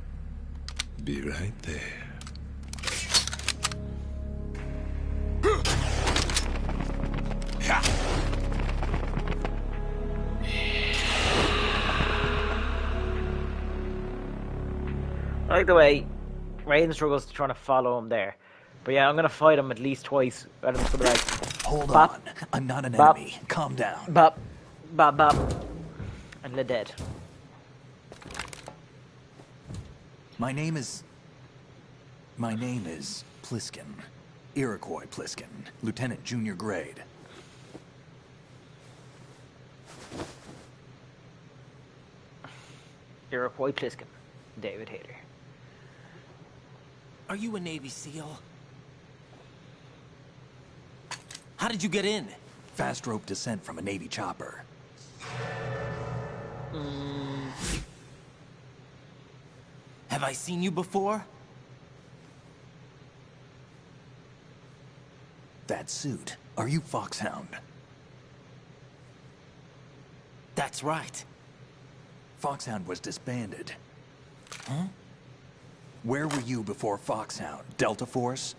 Be right there. I like the way Raiden struggles to trying to follow him there. But yeah, I'm gonna fight him at least twice. Rather than just be like, Hold bop, on. I'm not an bop, enemy. Calm down. bop, bop, bop, and they're dead. My name is Pliskin. Iroquois Pliskin. Lieutenant Junior Grade. Iroquois Pliskin. David Hayter. Are you a Navy SEAL? How did you get in? Fast rope descent from a Navy chopper. Have I seen you before? That suit. Are you Foxhound? That's right. Foxhound was disbanded. Huh? Where were you before Foxhound? Delta Force?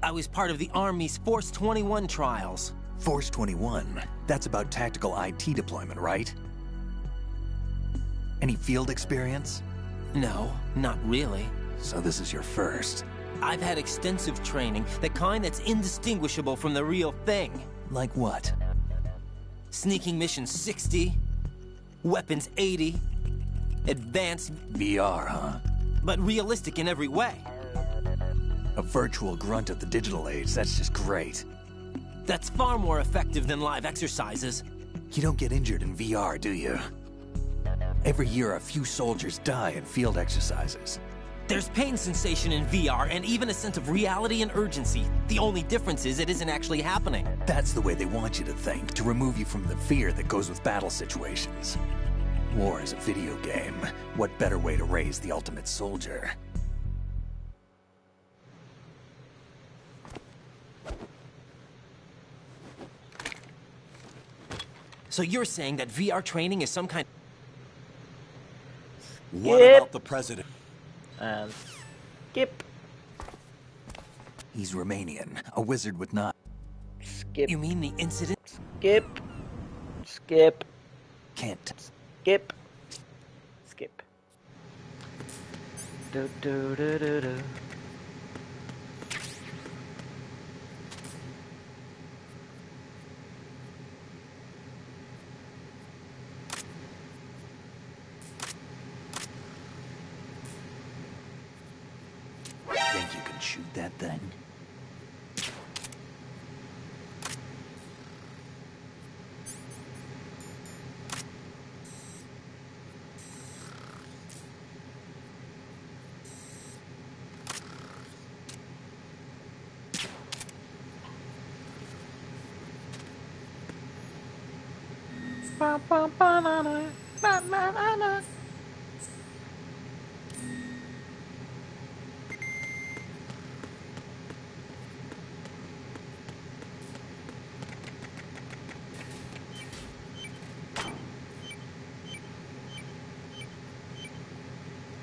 I was part of the Army's Force 21 trials. Force 21? That's about tactical IT deployment, right? Any field experience? No, not really. So this is your first. I've had extensive training, the kind that's indistinguishable from the real thing. Like what? Sneaking mission 60, weapons 80, advanced... VR, huh? But realistic in every way. A virtual grunt of the digital age, that's just great. That's far more effective than live exercises. You don't get injured in VR, do you? Every year, a few soldiers die in field exercises. There's pain sensation in VR, and even a sense of reality and urgency. The only difference is it isn't actually happening. That's the way they want you to think, to remove you from the fear that goes with battle situations. War is a video game. What better way to raise the ultimate soldier? So you're saying that VR training is some kind... What about the president? And skip. He's Romanian, a wizard with not. Skip. You mean the incident? Skip. Skip. Can't. Skip. Skip. Do do do do do. Think you can shoot that thing?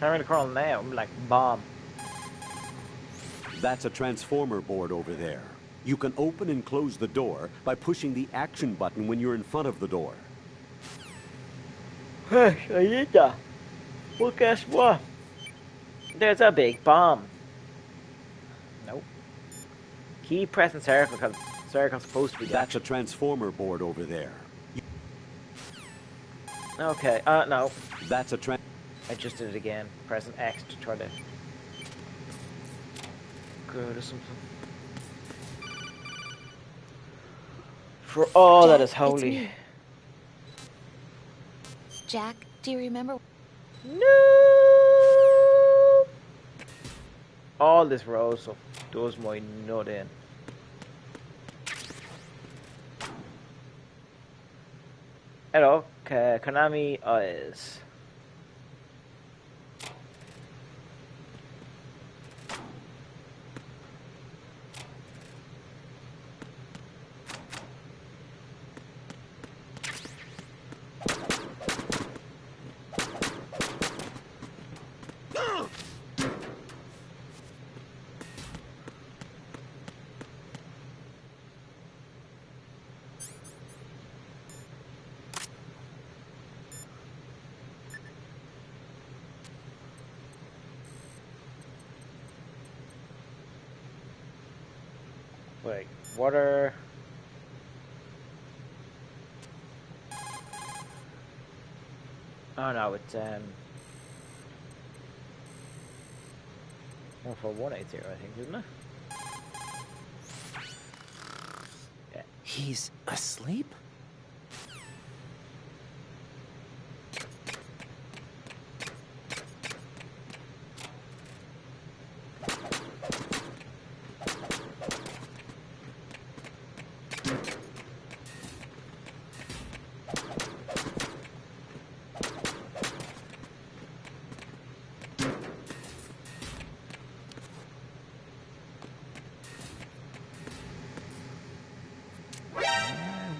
I'm gonna crawl now. I'm like bomb. That's a transformer board over there. You can open and close the door by pushing the action button when you're in front of the door. Hey, Ayita. Well, guess what? There's a big bomb. Nope. Keep pressing circle because circle's supposed to be That's a transformer board over there. Okay, no. That's a I just did it again. Pressing X to try to go to something. For all Jack, that is holy. it's me. Jack, do you remember? No. All this road stuff does my nut in. Hello, Konami Eyes. Wait, water. Oh no, it's 14180, I think, isn't it? Yeah. He's asleep?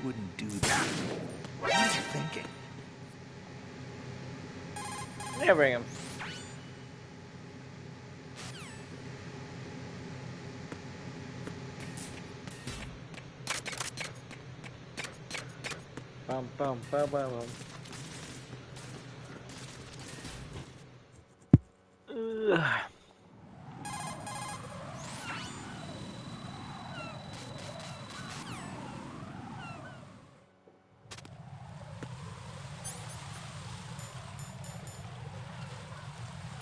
Wouldn't do thinking? Yeah, bring him. Bum bum bum bum bum. Ugh.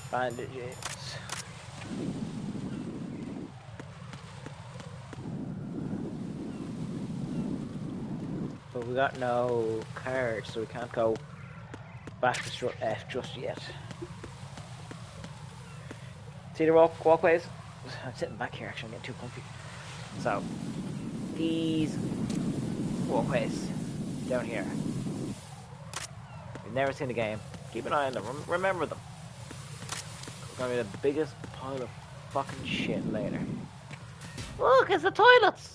Bandages. But we got no cards, so we can't go back to strut F just yet. See the walkways? I'm sitting back here actually, I'm getting too comfy. So, these walkways down here. You've never seen the game. Keep an eye on them. Remember them. It's gonna be the biggest pile of fucking shit later. Look, it's the toilets!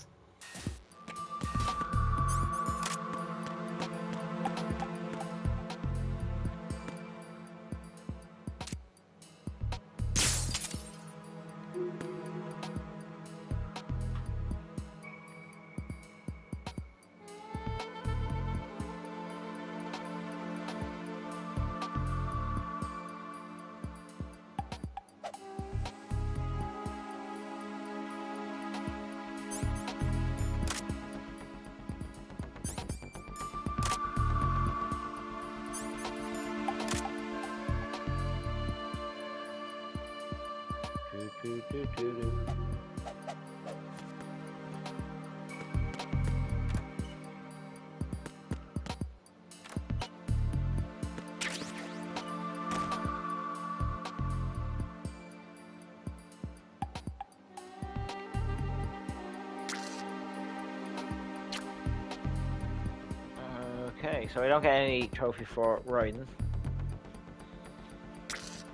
Okay, so we don't get any trophy for riding.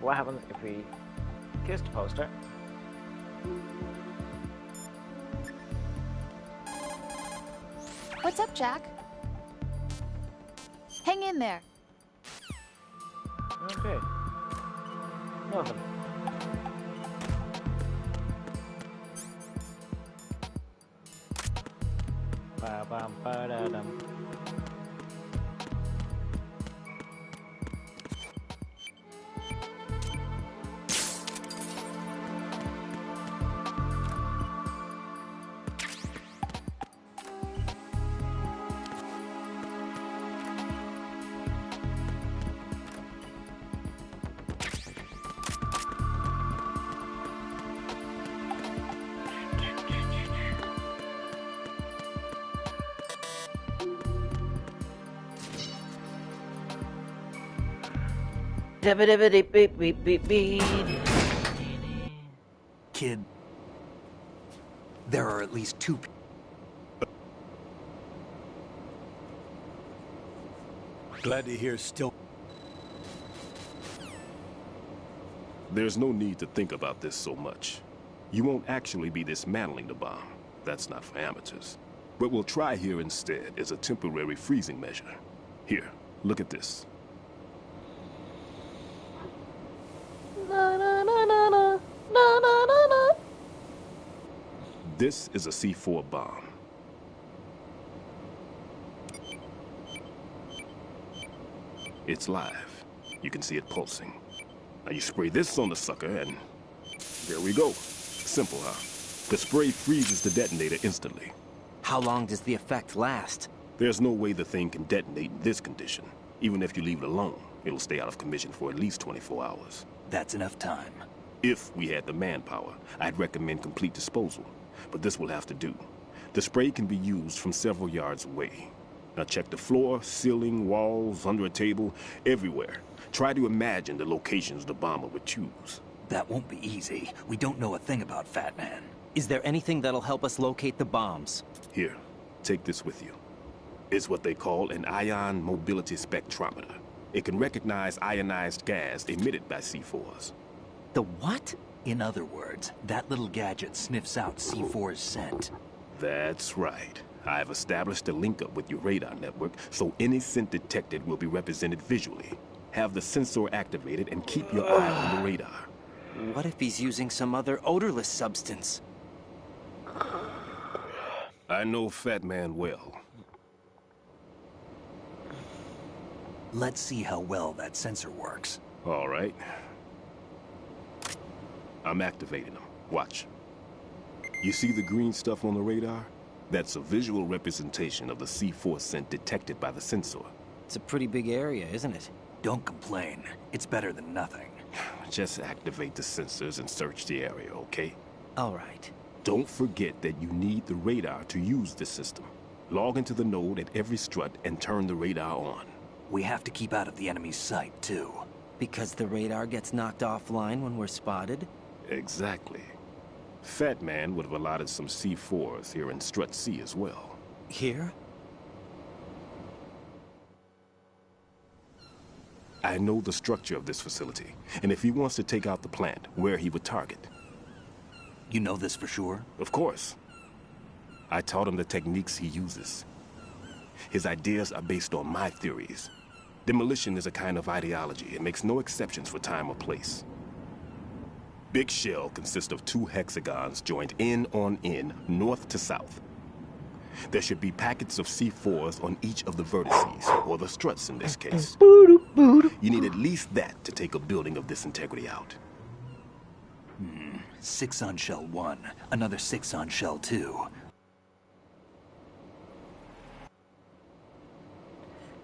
What happens if we kiss the poster? What's up, Jack? Hang in there. Okay. Nothing. Ba bam ba da dum. Kid, there are at least two. Glad to hear still. There's no need to think about this so much. You won't actually be dismantling the bomb. That's not for amateurs. What we'll try here instead is a temporary freezing measure. Here, look at this. This is a C4 bomb. It's live. You can see it pulsing. Now you spray this on the sucker and there we go. Simple, huh? The spray freezes the detonator instantly. How long does the effect last? There's no way the thing can detonate in this condition. Even if you leave it alone, it'll stay out of commission for at least 24 hours. That's enough time. If we had the manpower, I'd recommend complete disposal. But this will have to do. The spray can be used from several yards away. Now check the floor, ceiling, walls, under a table, everywhere. Try to imagine the locations the bomber would choose. That won't be easy. We don't know a thing about Fat Man. Is there anything that'll help us locate the bombs? Here, take this with you. It's what they call an ion mobility spectrometer. It can recognize ionized gas emitted by C4s. The what? In other words, that little gadget sniffs out C4's scent. That's right. I have established a link up with your radar network, so any scent detected will be represented visually. Have the sensor activated and keep your eye on the radar. What if he's using some other odorless substance? I know Fat Man well. Let's see how well that sensor works. All right. I'm activating them. Watch. You see the green stuff on the radar? That's a visual representation of the C4 scent detected by the sensor. It's a pretty big area, isn't it? Don't complain. It's better than nothing. Just activate the sensors and search the area, okay? All right. Don't forget that you need the radar to use this system. Log into the node at every strut and turn the radar on. We have to keep out of the enemy's sight, too. Because the radar gets knocked offline when we're spotted? Exactly. Fat Man would have allotted some C4s here in Strut C as well. Here? I know the structure of this facility, and if he wants to take out the plant, where he would target. You know this for sure? Of course. I taught him the techniques he uses. His ideas are based on my theories. Demolition is a kind of ideology. It makes no exceptions for time or place. Big Shell consists of 2 hexagons joined end on end, north to south. There should be packets of C4s on each of the vertices, or the struts in this case. You need at least that to take a building of this integrity out. 6 on shell 1, another 6 on shell 2.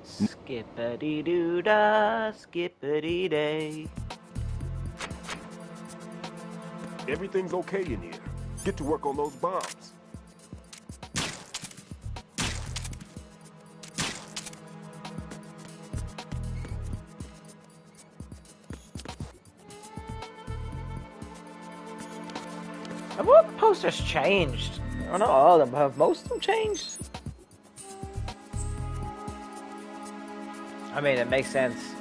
Skippity-doo-dah, skippity-day. Everything's okay in here. Get to work on those bombs. Have all the posters changed? Or not all of them, have most of them changed? I mean, it makes sense.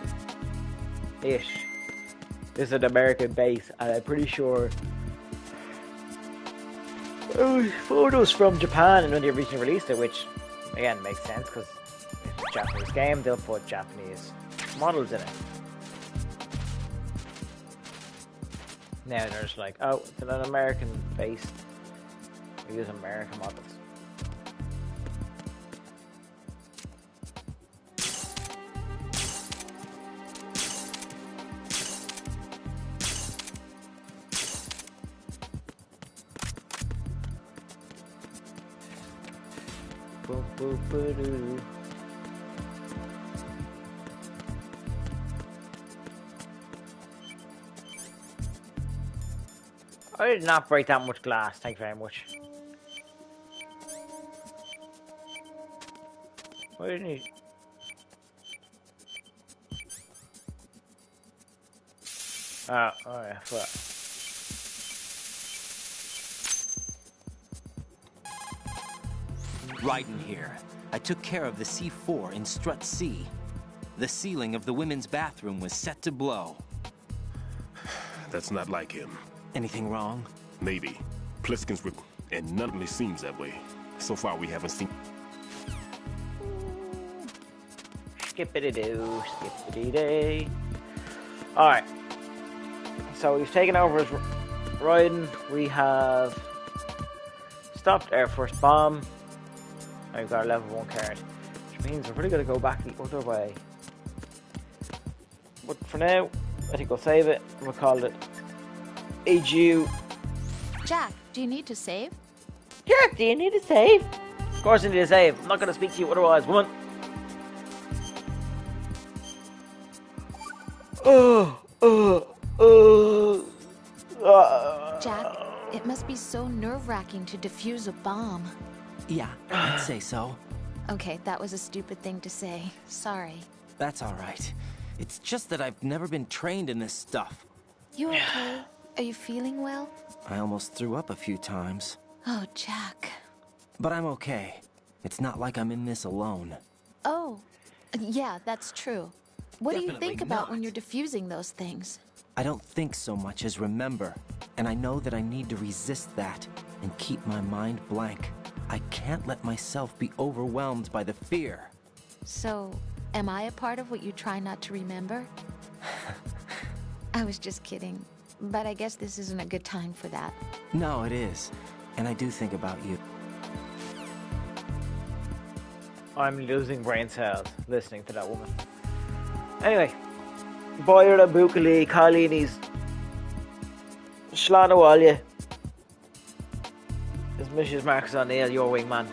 Ish. This is an American base, and I'm pretty sure photos from Japan and when they originally released it, which again makes sense because it's a Japanese game, they'll put Japanese models in it. Now they're just like, oh, it's an American base. We use American models. I did not break that much glass, thank you very much. Why didn't he? Oh yeah, fuck. Raiden here. I took care of the C4 in Strut C. The ceiling of the women's bathroom was set to blow. That's not like him. Anything wrong? Maybe. Pliskin's and none of it seems that way. So far we haven't seen... Skippity-doo, skippity-day. Alright. So we've taken over as Raiden. We have stopped our first bomb. Now we've got a level 1 card. Which means we're probably going to go back the other way. But for now, I think we'll save it. We'll call it AGU. Jack, do you need to save? Jack, do you need to save? Of course I need to save. I'm not going to speak to you otherwise, woman. Jack, it must be so nerve-wracking to defuse a bomb. Yeah, I'd say so. Okay, that was a stupid thing to say. Sorry. That's all right. It's just that I've never been trained in this stuff. You okay? Are you feeling well? I almost threw up a few times. Oh, Jack. But I'm okay. It's not like I'm in this alone. Oh, yeah, that's true. What do you Definitely think about not. when you're diffusing those things? I don't think so much as remember. And I know that I need to resist that and keep my mind blank. I can't let myself be overwhelmed by the fear. So, am I a part of what you try not to remember? I was just kidding, but I guess this isn't a good time for that. No, it is. And I do think about you. I'm losing brain cells listening to that woman. Anyway, Boyer Bukali, Carlini's Shlana Walya. As Mrs. Marcus O'Neill, your wingman.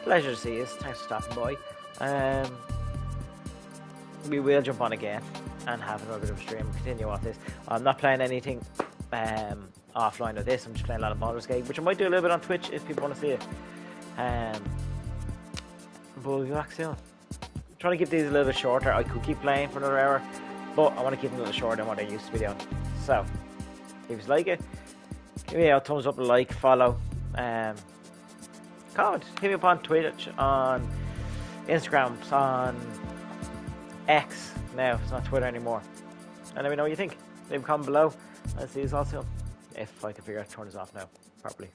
Pleasure to see you. Thanks for stopping by. We will jump on again and have another bit of a stream. Continue on this. I'm not playing anything offline of this. I'm just playing a lot of Baldur's Gate, which I might do a little bit on Twitch if people want to see it. But we'll be back soon. I'm trying to keep these a little bit shorter. I could keep playing for another hour, but I want to keep them a little shorter than what I used to be doing. So, if you like it, give me a thumbs up, a like, follow, comment, hit me up on Twitch, on Instagram, on X now, it's not Twitter anymore, and let me know what you think. Leave a comment below, and see you all soon, if I can figure out to turn this off now properly.